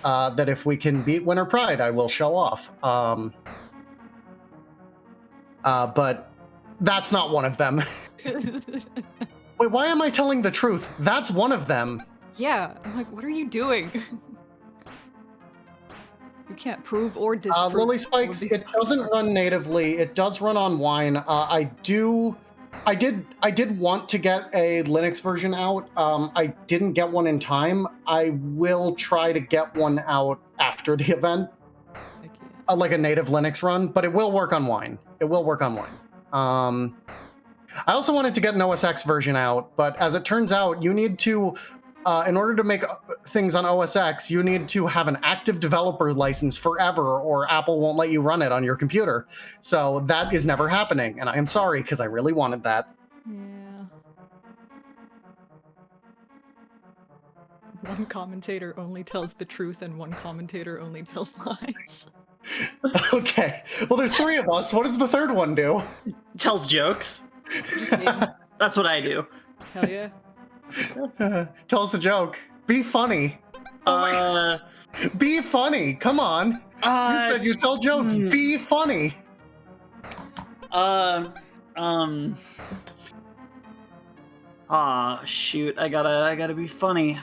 That if we can beat Winter Pride, I will show off. But that's not one of them. Wait, why am I telling the truth? That's one of them. Yeah, I'm like, what are you doing? You can't prove or disprove. Lily Spikes, it doesn't run natively. It does run on Wine. I did want to get a Linux version out. I didn't get one in time. I will try to get one out after the event. Like a native Linux run, but it will work on Wine. It will work on Wine. I also wanted to get an OS X version out, but as it turns out, you need to, in order to make things on OS X, you need to have an active developer license forever, or Apple won't let you run it on your computer. So that is never happening, and I am sorry, because I really wanted that. Yeah. One commentator only tells the truth, and one commentator only tells lies. Okay. Well, there's three of us. What does the third one do? Tells jokes. That's what I do. Hell yeah. Tell us a joke. Be funny. Be funny. Come on. You said you tell jokes. Be funny. Shoot. I gotta be funny.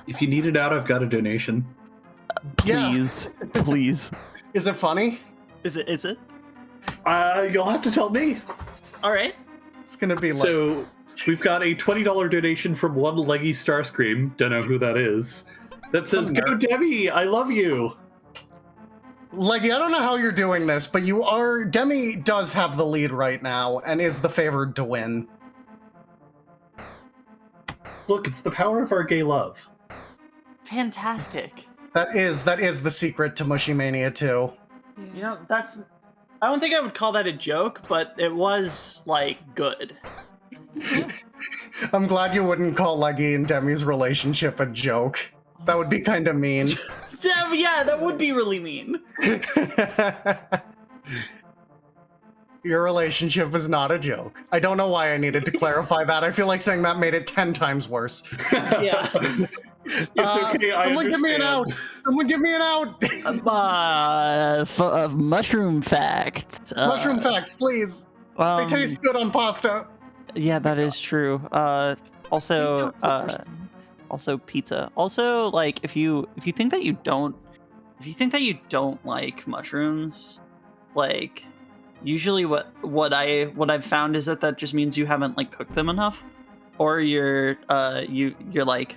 If you need it out, I've got a donation. Please. Yeah. Please. Is it funny? Is it? You'll have to tell me. All right. It's gonna be like... So, we've got a $20 donation from one Leggy Starscream, don't know who that is, that says, "Go Demi, I love you." Leggy, I don't know how you're doing this, but Demi does have the lead right now, and is the favored to win. Look, it's the power of our gay love. Fantastic. That is the secret to Mushymania 2. Yeah. I don't think I would call that a joke, but it was, good. I'm glad you wouldn't call Leggy and Demi's relationship a joke. That would be kind of mean. Yeah, that would be really mean. Your relationship is not a joke. I don't know why I needed to clarify that. I feel like saying that made it 10 times worse. Yeah. It's okay. I Someone give me an out. Someone give me an out. Mushroom fact. Mushroom fact, please. They taste good on pasta. Yeah, that is true. Also pizza. Also, like if you think that you don't like mushrooms, like usually what I've found is that just means you haven't like cooked them enough, or you're like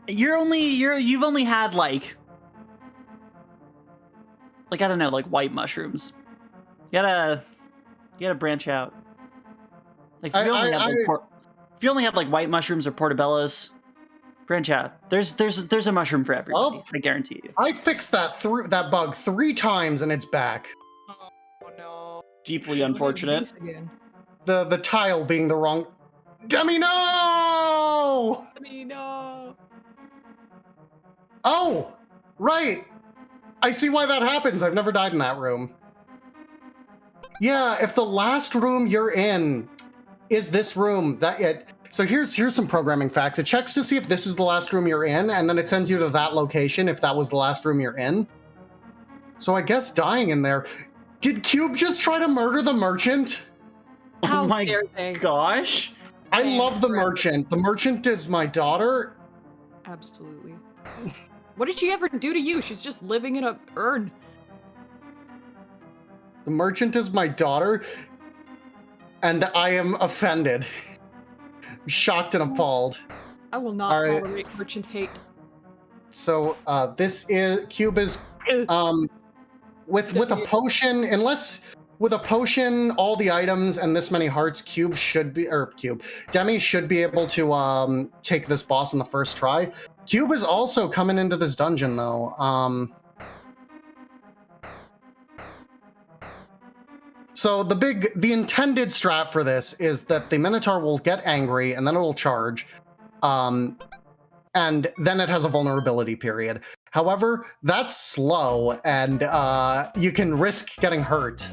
you've only had like I don't know, like white mushrooms. You gotta branch out. Like if you only had like white mushrooms or portobellos, branch out. There's a mushroom for everybody. I guarantee you. I fixed that bug 3 times and it's back. Oh no. Deeply unfortunate. The tile being the wrong. Demi, no! Demi, no! Oh, right. I see why that happens. I've never died in that room. Yeah, if the last room you're in is this room, so here's some programming facts. It checks to see if this is the last room you're in, and then it sends you to that location if that was the last room you're in. So I guess dying in there. Did Kube just try to murder the merchant? How oh my dare they? gosh. I love the merchant. The merchant is my daughter. Absolutely. What did she ever do to you? She's just living in a urn. The merchant is my daughter, and I am offended. Shocked and appalled. I will not tolerate merchant hate. So this is Kube is with a potion, unless with a potion, all the items and this many hearts, Demi should be able to take this boss in the first try. Kube is also coming into this dungeon though. So the intended strat for this is that the Minotaur will get angry and then it will charge. And then it has a vulnerability period. However, that's slow and you can risk getting hurt.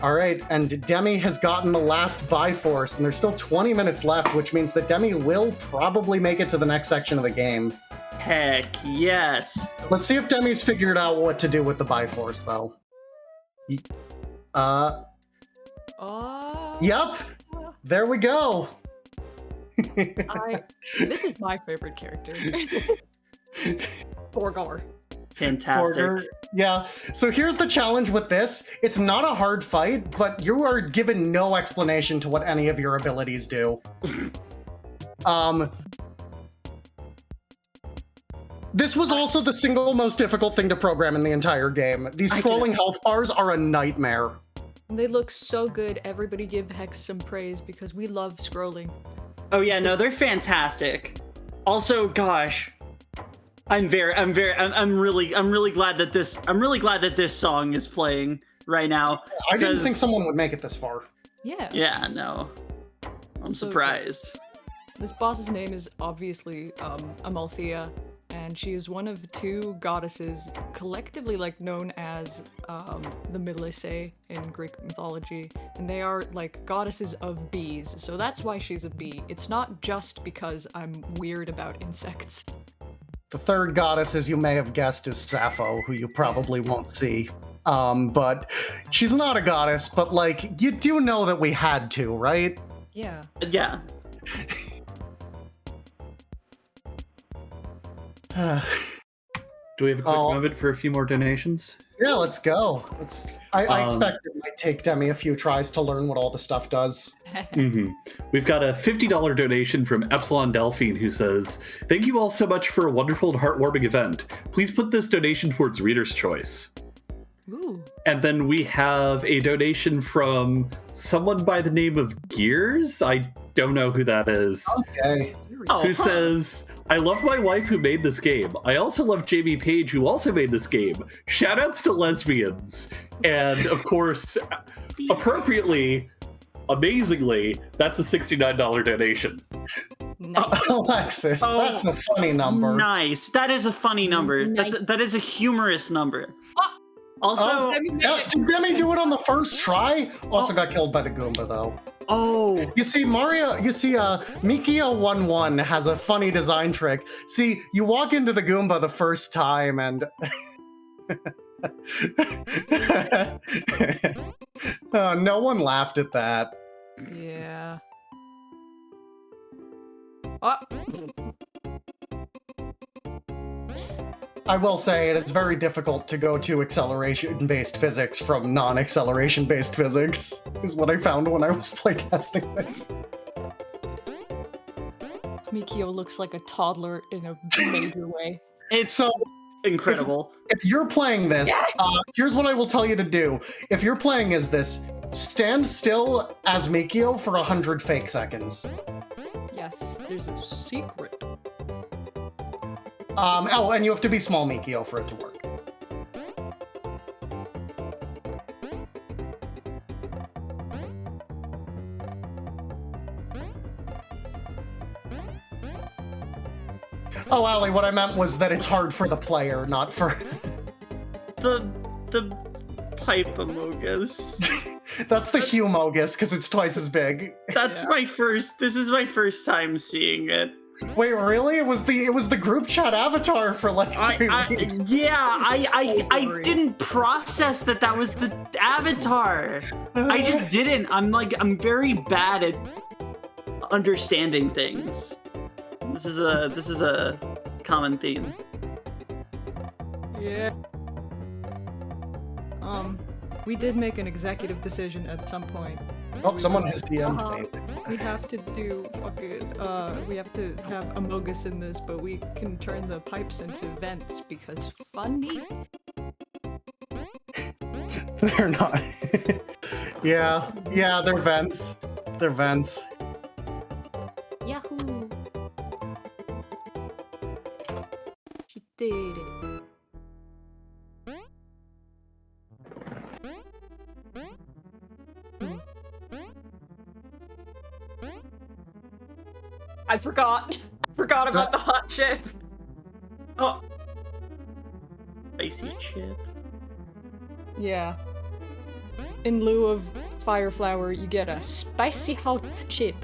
All right, and Demi has gotten the last Bifrost, and there's still 20 minutes left, which means that Demi will probably make it to the next section of the game. Heck yes. Let's see if Demi's figured out what to do with the Bifrost, though. Yep. There we go. This is my favorite character. Borgar. Fantastic. Borgar. Yeah. So here's the challenge with this. It's not a hard fight, but you are given no explanation to what any of your abilities do. This was also the single most difficult thing to program in the entire game. These scrolling health bars are a nightmare. They look so good. Everybody give Hex some praise because we love scrolling. Oh yeah, no, they're fantastic. Also, gosh, I'm really glad that this song is playing right now. I didn't think someone would make it this far. Yeah. Yeah, no. I'm surprised. This boss's name is obviously Amalthea, and she is one of 2 goddesses collectively known as the Melissae in Greek mythology, and they are goddesses of bees, so that's why she's a bee. It's not just because I'm weird about insects. The 3rd goddess, as you may have guessed, is Sappho, who you probably won't see. But she's not a goddess, but you do know that we had to, right? Yeah. Yeah. Do we have a quick moment for a few more donations? Yeah, let's go. I expect it might take Demi a few tries to learn what all the stuff does. We've got a $50 donation from Epsilon Delphine who says, "Thank you all so much for a wonderful and heartwarming event. Please put this donation towards Reader's Choice." Ooh. And then we have a donation from someone by the name of Gears. I don't know who that is. Okay. Who says, "I love my wife who made this game. I also love Jamie Page who also made this game. Shoutouts to lesbians." And of course, appropriately, amazingly, that's a $69 donation. Nice. Alexis, that's a funny number. Nice. That is a funny number. Nice. That is a humorous number. Also, Did Demi do it on the first try? Also got killed by the Goomba, though. oh, You see, Mikio11 has a funny design trick. See, you walk into the Goomba the first time and... no one laughed at that. Yeah. Oh. I will say it is very difficult to go to acceleration-based physics from non-acceleration-based physics, is what I found when I was playtesting this. Mikio looks like a toddler in a major way. it's So, incredible. if you're playing this, here's what I will tell you to do. If you're playing as this, stand still as Mikio for 100 fake seconds. Yes, there's a secret. And you have to be small Mikio for it to work. Oh, Allie, what I meant was that it's hard for the player, not for... The pipe amogus. That's the Humogus, because it's twice as big. That's this is my first time seeing it. Wait, really? It was the group chat avatar for like 3 weeks. I didn't process that was the avatar. I just didn't. I'm very bad at understanding things. This is a common theme. Yeah. We did make an executive decision at some point. Oh, someone has DM'd me. We have to do fucking, we have to have Amogus in this, but we can turn the pipes into vents because funny. They're not. Yeah, they're vents. They're vents. Yahoo! She did it. I forgot about the hot chip. Oh, spicy chip. Yeah. In lieu of fire flower, you get a spicy hot chip.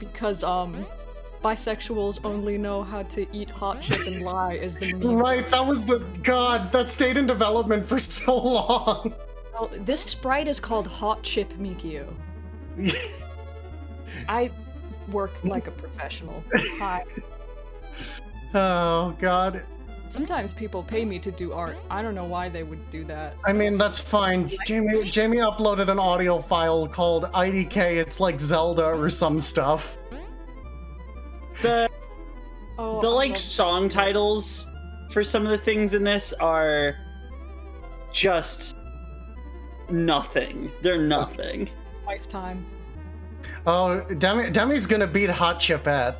Because bisexuals only know how to eat hot chip and lie as the meme. Right, that stayed in development for so long. Oh, this sprite is called Hot Chip Mikio. I work like a professional. Hi. Oh, God. Sometimes people pay me to do art. I don't know why they would do that. I mean, that's fine. Jamie uploaded an audio file called IDK, it's like Zelda or some stuff. The Oh, like song titles for some of the things in this are just nothing. They're nothing. Lifetime. Oh, Demi's gonna beat Hot Chipette,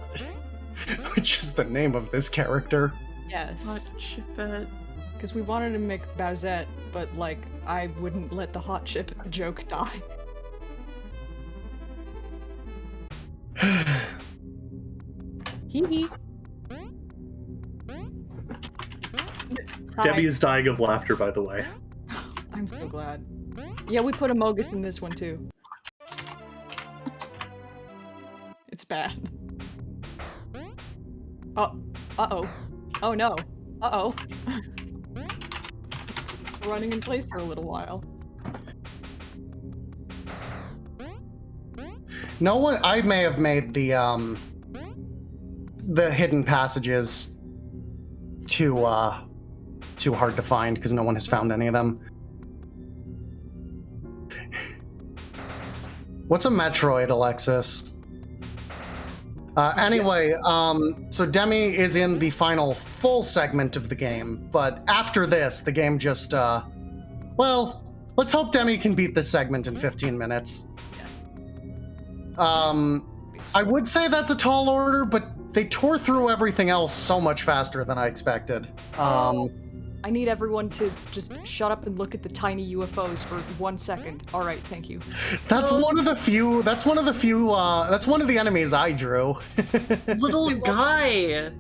which is the name of this character. Yes. Hot chipette. Because we wanted to make Bowsette, but like, I wouldn't let the hot chip joke die. Hee hee. Hi. Debbie is dying of laughter, by the way. I'm so glad. Yeah, we put Amogus in this one too. It's bad. Oh, uh-oh. Oh no. Uh-oh. Running in place for a little while. No one. I may have made the hidden passages too hard to find because no one has found any of them. What's a Metroid, Alexis? Anyway, so Demi is in the final full segment of the game, but after this, the game just, well, let's hope Demi can beat this segment in 15 minutes. I would say that's a tall order, but they tore through everything else so much faster than I expected. I need everyone to just shut up and look at the tiny UFOs for 1 second. All right, thank you. That's one of the few. That's one of the enemies I drew. Little guy.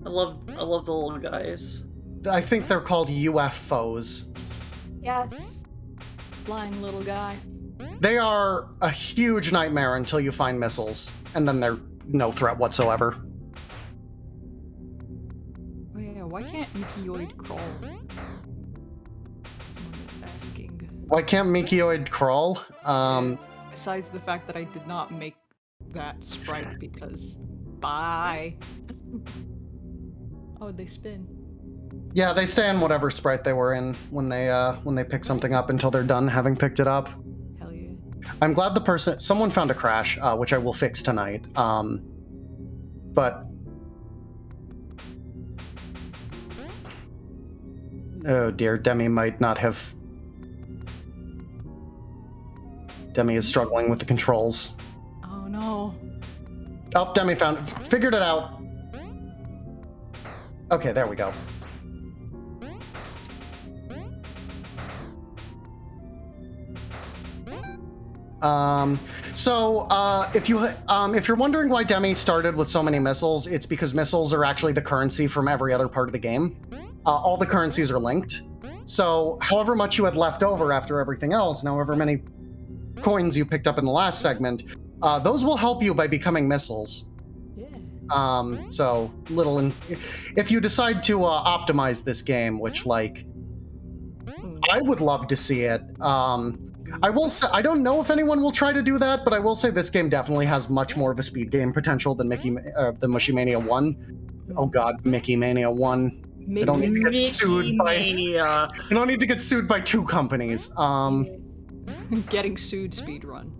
I love the little guys. I think they're called UFOs. Yes. Flying little guy. They are a huge nightmare until you find missiles, and then they're no threat whatsoever. Oh yeah, why can't Mikioid crawl? Someone is asking. Why can't Mikioid crawl? Besides the fact that I did not make that sprite because... Bye. Oh, they spin. Yeah, they stay in whatever sprite they were in when they pick something up until they're done having picked it up. Hell yeah. I'm glad someone found a crash, which I will fix tonight. But oh dear, Demi might not have. Demi is struggling with the controls. Oh no. Oh, Demi figured it out. Okay, there we go. If you're wondering why Demi started with so many missiles, it's because missiles are actually the currency from every other part of the game. All the currencies are linked. So however much you had left over after everything else, and however many coins you picked up in the last segment, those will help you by becoming missiles. Yeah. If you decide to optimize this game, which I would love to see it. I will say, I don't know if anyone will try to do that, but I will say this game definitely has much more of a speed game potential than Mushymania 1. Oh god, Mickey-mania 1. I don't need to get sued by... I don't need to get sued by 2 companies. Getting sued speedrun.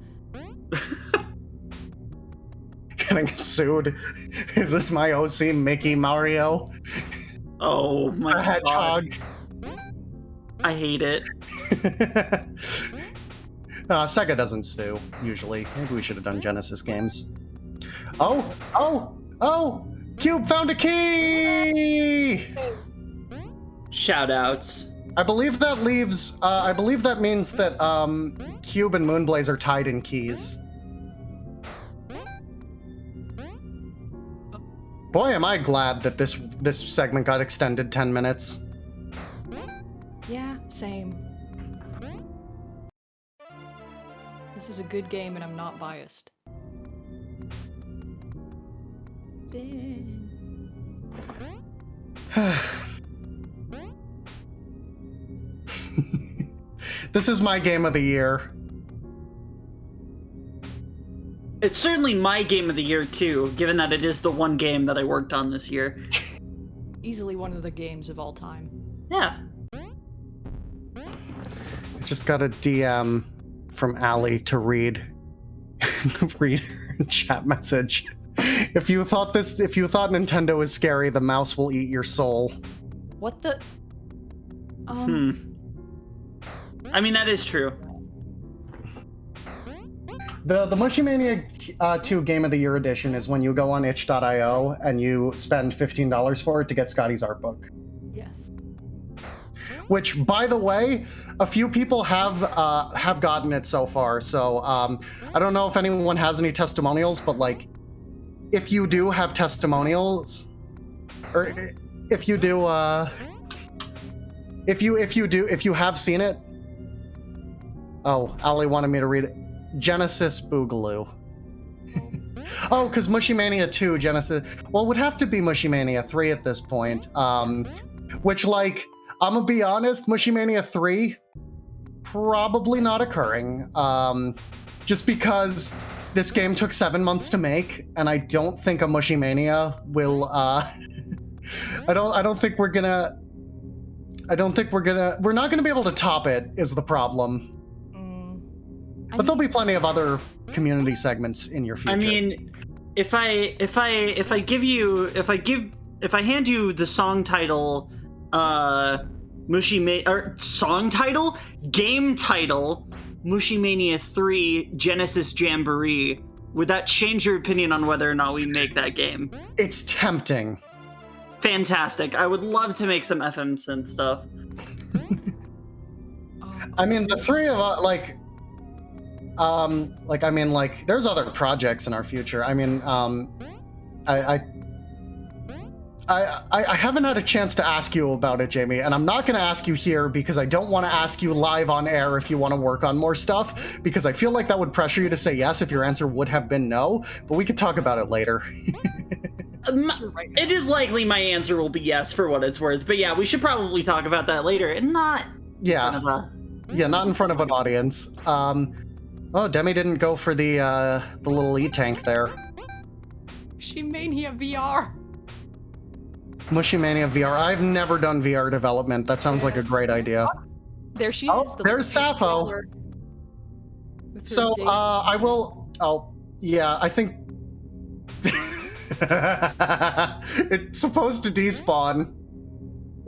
Getting sued? Is this my OC Mickey Mario? Oh my god. Hedgehog. I hate it. Sega doesn't sue, usually. Maybe we should have done Genesis games. Oh! Cube found a key! Shoutouts. I believe that means that, Cube and Moonblaze are tied in keys. Boy, am I glad that this segment got extended 10 minutes. Yeah, same. This is a good game and I'm not biased. This is my game of the year. It's certainly my game of the year too, given that it is the one game that I worked on this year. Easily one of the games of all time. Yeah. I just got a DM from Allie to read her chat message. If you thought Nintendo is scary, the mouse will eat your soul. What the? I mean, that is true. The Mushymania 2 Game of the Year edition is when you go on itch.io and you spend $15 for it to get Scotty's art book. Yes. Which, by the way, a few people have gotten it so far. So I don't know if anyone has any testimonials, but if you do have testimonials, or if you have seen it. Oh, Ali wanted me to read it. Genesis Boogaloo. Oh, because Mushymania 2, Genesis... Well, it would have to be Mushymania 3 at this point. Which, I'm gonna be honest, Mushymania 3, probably not occurring. Just because this game took 7 months to make, and I don't think a Mushymania will, we're not gonna be able to top it, is the problem. But there'll be plenty of other community segments in your future. I mean, if I hand you the song title, game title, Mushymania 3 Genesis Jamboree, would that change your opinion on whether or not we make that game? It's tempting. Fantastic. I would love to make some FM synth stuff. I mean, the three of us, there's other projects in our future. I mean, I haven't had a chance to ask you about it, Jamie, and I'm not going to ask you here because I don't want to ask you live on air if you want to work on more stuff, because I feel like that would pressure you to say yes if your answer would have been no, but we could talk about it later. It is likely my answer will be yes for what it's worth, but yeah, we should probably talk about that later and not Yeah, not in front of an audience. Oh, Demi didn't go for the little E-tank there. Mushymania VR. Mushymania VR. I've never done VR development. That sounds like a great idea. There she Oh, is. there's Sappho. So, I will... Oh, yeah, I think... It's supposed to despawn.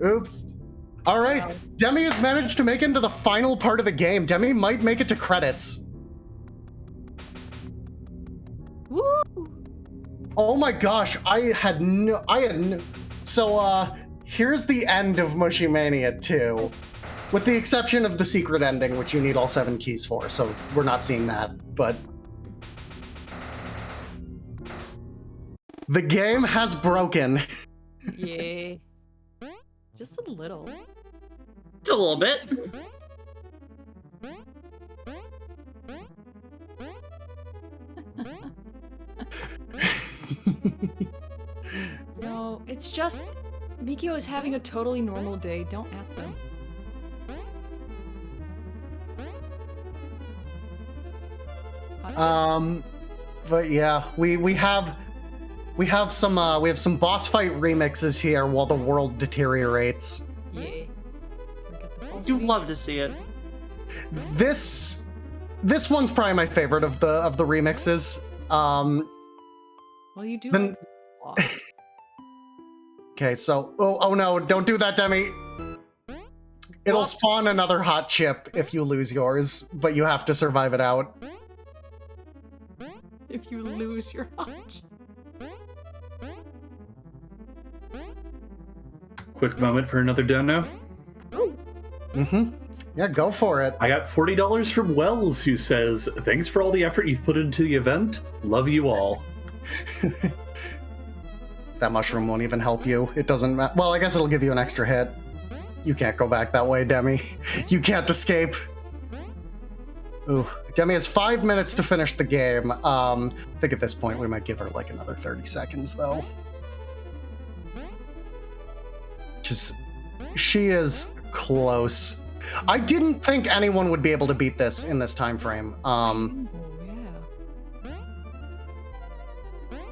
Oops. All right, Demi has managed to make it into the final part of the game. Demi might make it to credits. Woo! Oh my gosh, So, here's the end of Mushymania 2. With the exception of the secret ending, which you need all 7 keys for, so we're not seeing that, but... The game has broken. Yay. Just a little. Just a little bit. No, it's just Mikio is having a totally normal day. Don't at them. But yeah, we have some boss fight remixes here while the world deteriorates. Yeah. You'd love to see it. This one's probably my favorite of the remixes. Well, you do. Then... Okay, so oh no, don't do that, Demi. It'll spawn another hot chip if you lose yours, but you have to survive it out. If you lose your hot. Quick moment for another dono. Mm-hmm. Yeah, go for it. I got $40 from Wells, who says, "Thanks for all the effort you've put into the event. Love you all." That mushroom won't even help you. It doesn't matter. Well, I guess it'll give you an extra hit. You can't go back that way, Demi. You can't escape. Ooh, Demi has 5 minutes to finish the game. I think at this point we might give her like another 30 seconds, though. She is close. I didn't think anyone would be able to beat this in this time frame.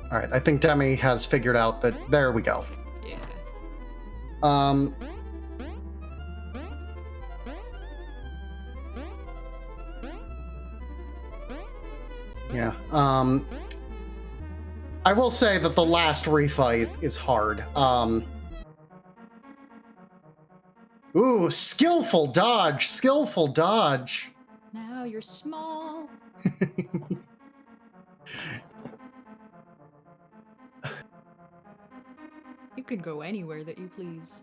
All right, I think Demi has figured out that. There we go. Yeah. Yeah. I will say that the last refight is hard. Ooh, skillful dodge, skillful dodge. Now you're small. You could go anywhere that you please.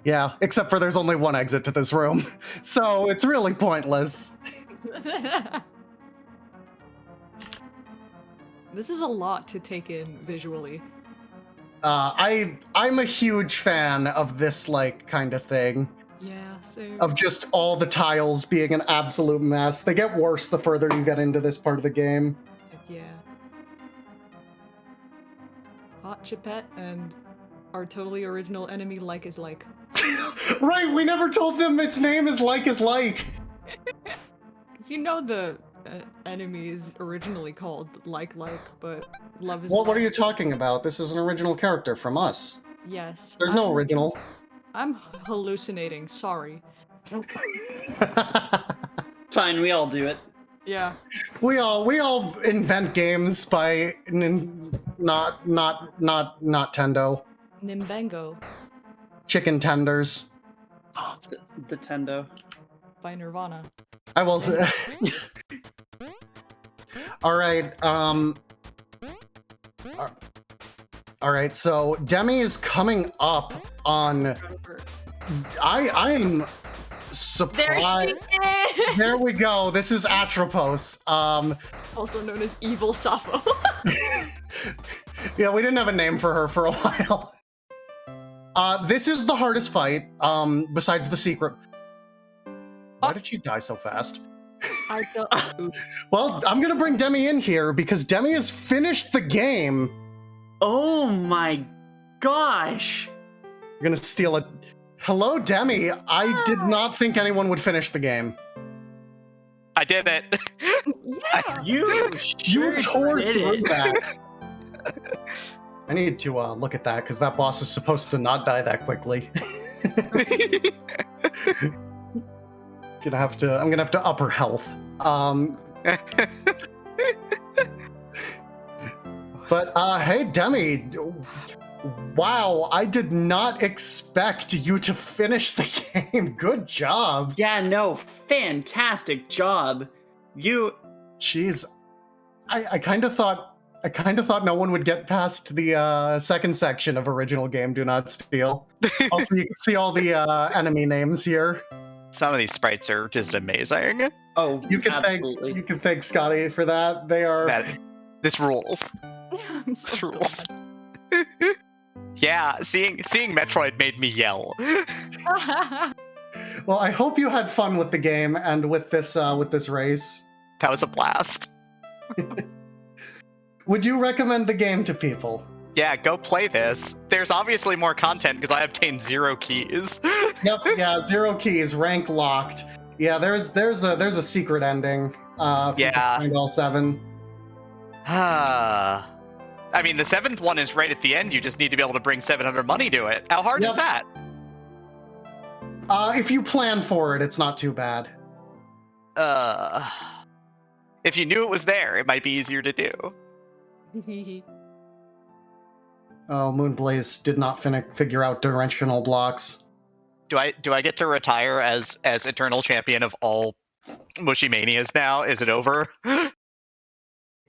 Yeah, except for there's only one exit to this room, so it's really pointless. This is a lot to take in visually. I'm a huge fan of this like kind of thing. Yeah, same. Of just all the tiles being an absolute mess. They get worse the further you get into this part of the game. Yeah. Hot Chipette and our totally original enemy Like is Like. Right, we never told them its name is Like is Like. Because you know the enemy is originally called Like, but Love is Well, Like. what are you talking about? This is an original character from us. Yes. There's no original. I'm hallucinating, sorry. Fine, we all do it. Yeah. We all invent games by not Tendo. Nimbengo Chicken tenders. The Tendo. by Nirvana. I will say. All right. All right. So Demi is coming up on. I'm surprised. There she There we go. This is Atropos. Also known as Evil Sappho. Yeah, we didn't have a name for her for a while. This is the hardest fight, besides the secret. Why did she die so fast? I don't. Well, I'm gonna bring Demi in here because Demi has finished the game. Oh my gosh. We're gonna steal it. Hello, Demi. I did not think anyone would finish the game. I did it. Yeah. You Tore did through it. that. I need to look at that because that boss is supposed to not die that quickly. I'm gonna have to up her health. But hey, Demi. Wow, I did not expect you to finish the game. Good job. Yeah, no, fantastic job. Jeez, I kind of thought no one would get past the second section of original game Do Not Steal. Also, you can see all the enemy names here. Some of these sprites are just amazing. Oh, You can absolutely. thank Scotty for that. They are. This rules. I'm This so rules. Yeah, seeing Metroid made me yell. Well, I hope you had fun with the game and with this race. That was a blast. Would you recommend the game to people? Yeah, go play this. There's obviously more content because I obtained 0 keys. Yep. Yeah. 0 keys. Rank locked. Yeah. There's a secret ending. If you can find all 7. I mean, the 7th one is right at the end. You just need to be able to bring 700 money to it. How hard is that? If you plan for it, it's not too bad. If you knew it was there, it might be easier to do. Oh, Moonblaze did not figure out directional blocks. Do I get to retire as eternal champion of all Mushymanias now? Is it over?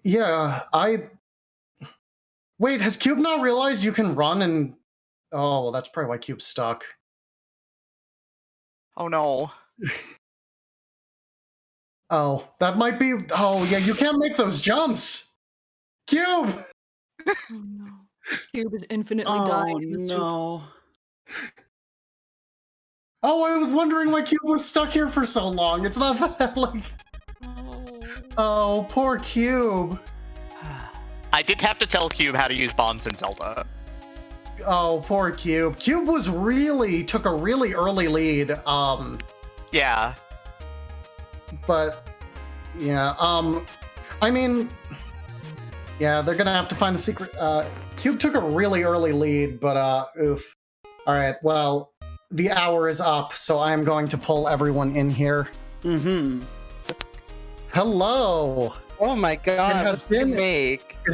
Yeah, Wait, has Kube not realized you can run and... Oh, well, that's probably why Cube's stuck. Oh no. Oh, that might be... Oh, yeah, you can't make those jumps! Cube! Oh no. Cube is infinitely Oh dying. in this no. Oh, I was wondering why Cube was stuck here for so long. It's not that, like... Oh, poor Cube. I did have to tell Cube how to use bombs in Zelda. Oh, poor Cube. Cube took a really early lead. Yeah. But yeah, I mean, yeah, they're gonna have to find the secret. Cube took a really early lead, but oof. All right, well, the hour is up, so I am going to pull everyone in here. Mm-hmm. Hello. Oh my god, It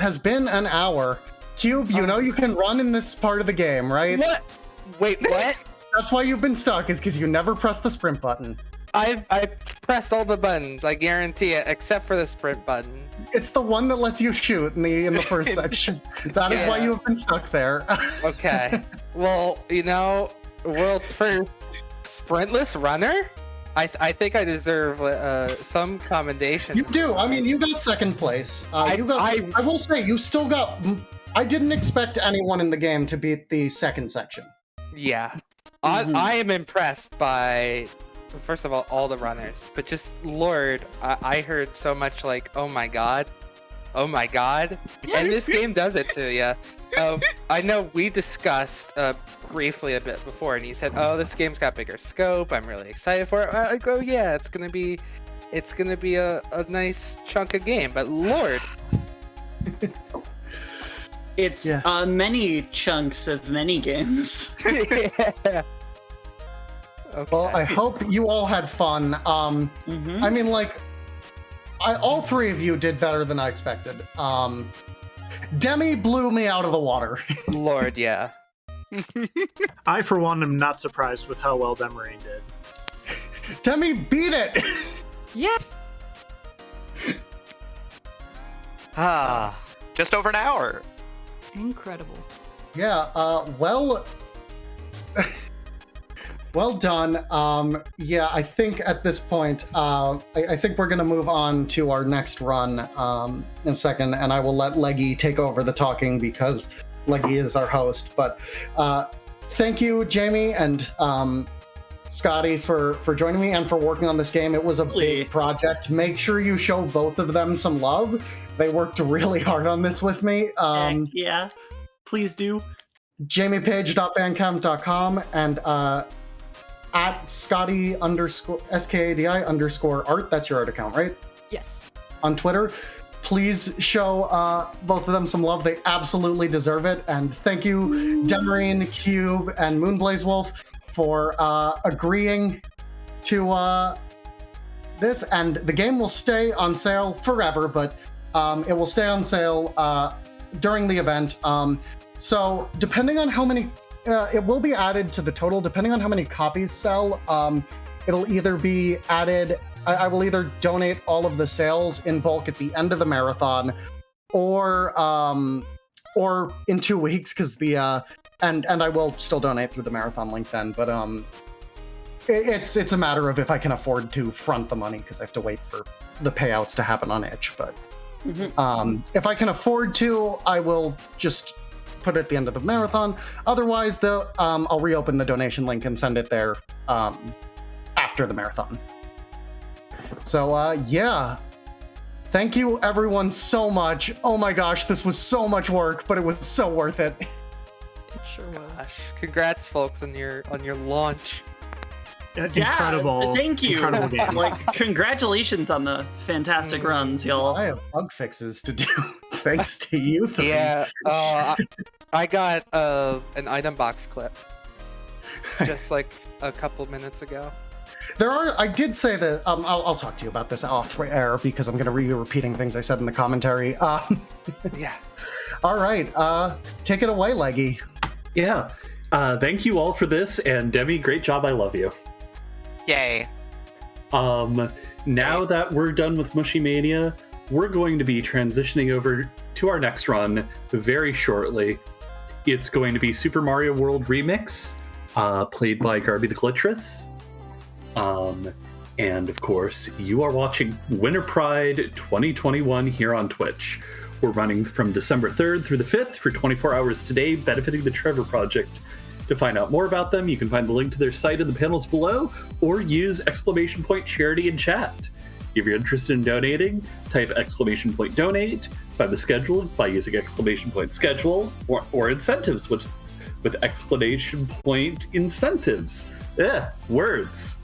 has been an hour. Cube, you know you can run in this part of the game, right? What? Wait, what? That's why you've been stuck, is because you never press the sprint button. I pressed all the buttons, I guarantee it, except for the sprint button. It's the one that lets you shoot in the first section. That is why you have been stuck there. Okay. Well, you know, world's first sprintless runner? I think I deserve some commendation. You do. I mean, you got second place. I will say, you still got... I didn't expect anyone in the game to beat the second section. Yeah. I am impressed by, first of all the runners, but just, Lord, I heard so much like, oh my god, and this game does it to you. I know we discussed briefly a bit before, and he said, oh, this game's got bigger scope, I'm really excited for it. I go, yeah, it's gonna be a nice chunk of game, but Lord. It's many chunks of many games. Yeah. Okay. Well, I hope you all had fun. I mean, like, all 3 of you did better than I expected. Demi blew me out of the water. Lord, yeah. I, for one, am not surprised with how well Demerine did. Demi beat it! Yeah. Just over an hour. Incredible. Yeah, well... Well done. Yeah, I think at this point, I think we're going to move on to our next run in a second, and I will let Leggy take over the talking because Leggy is our host. But thank you, Jamie and Scotty, for joining me and for working on this game. It was a big project. Make sure you show both of them some love. They worked really hard on this with me. Yeah, please do. jamiepage.bandcamp.com and at Scotty _SKADI_art. That's your art account, right? Yes. On Twitter. Please show both of them some love. They absolutely deserve it. And thank you, Demerine, Kube, and moonblazewolf for agreeing to this. And the game will stay on sale forever, but it will stay on sale during the event. So depending on how many, it will be added to the total. Depending on how many copies sell, it'll either be added. I will either donate all of the sales in bulk at the end of the marathon, or in 2 weeks, because the and I will still donate through the marathon link then. But it's a matter of if I can afford to front the money, because I have to wait for the payouts to happen on itch. But if I can afford to, I will just put it at the end of the marathon. Otherwise, I'll reopen the donation link and send it there after the marathon. So yeah, thank you everyone so much. Oh my gosh, this was so much work, but it was so worth it. It sure was. Gosh, congrats, folks, on your launch. Incredible. Thank you. Incredible game. Like, congratulations on the fantastic runs, y'all. I have bug fixes to do thanks to you three. Yeah, I got an item box clip just like a couple minutes ago. I did say that, I'll talk to you about this off air because I'm going to be repeating things I said in the commentary. Yeah. All right, take it away, Leggy. Yeah. Thank you all for this, and Demi, great job. I love you. Yay. Now that we're done with Mushymania, we're going to be transitioning over to our next run very shortly. It's going to be Super Mario World Remix, played by Garby the Glittress. And of course, you are watching Winter Pride 2021 here on Twitch. We're running from December 3rd through the 5th for 24 hours today, benefiting the Trevor Project. To find out more about them, you can find the link to their site in the panels below, or use !charity in chat. If you're interested in donating, type !donate, find the schedule by using !schedule, or incentives with !incentives. Words.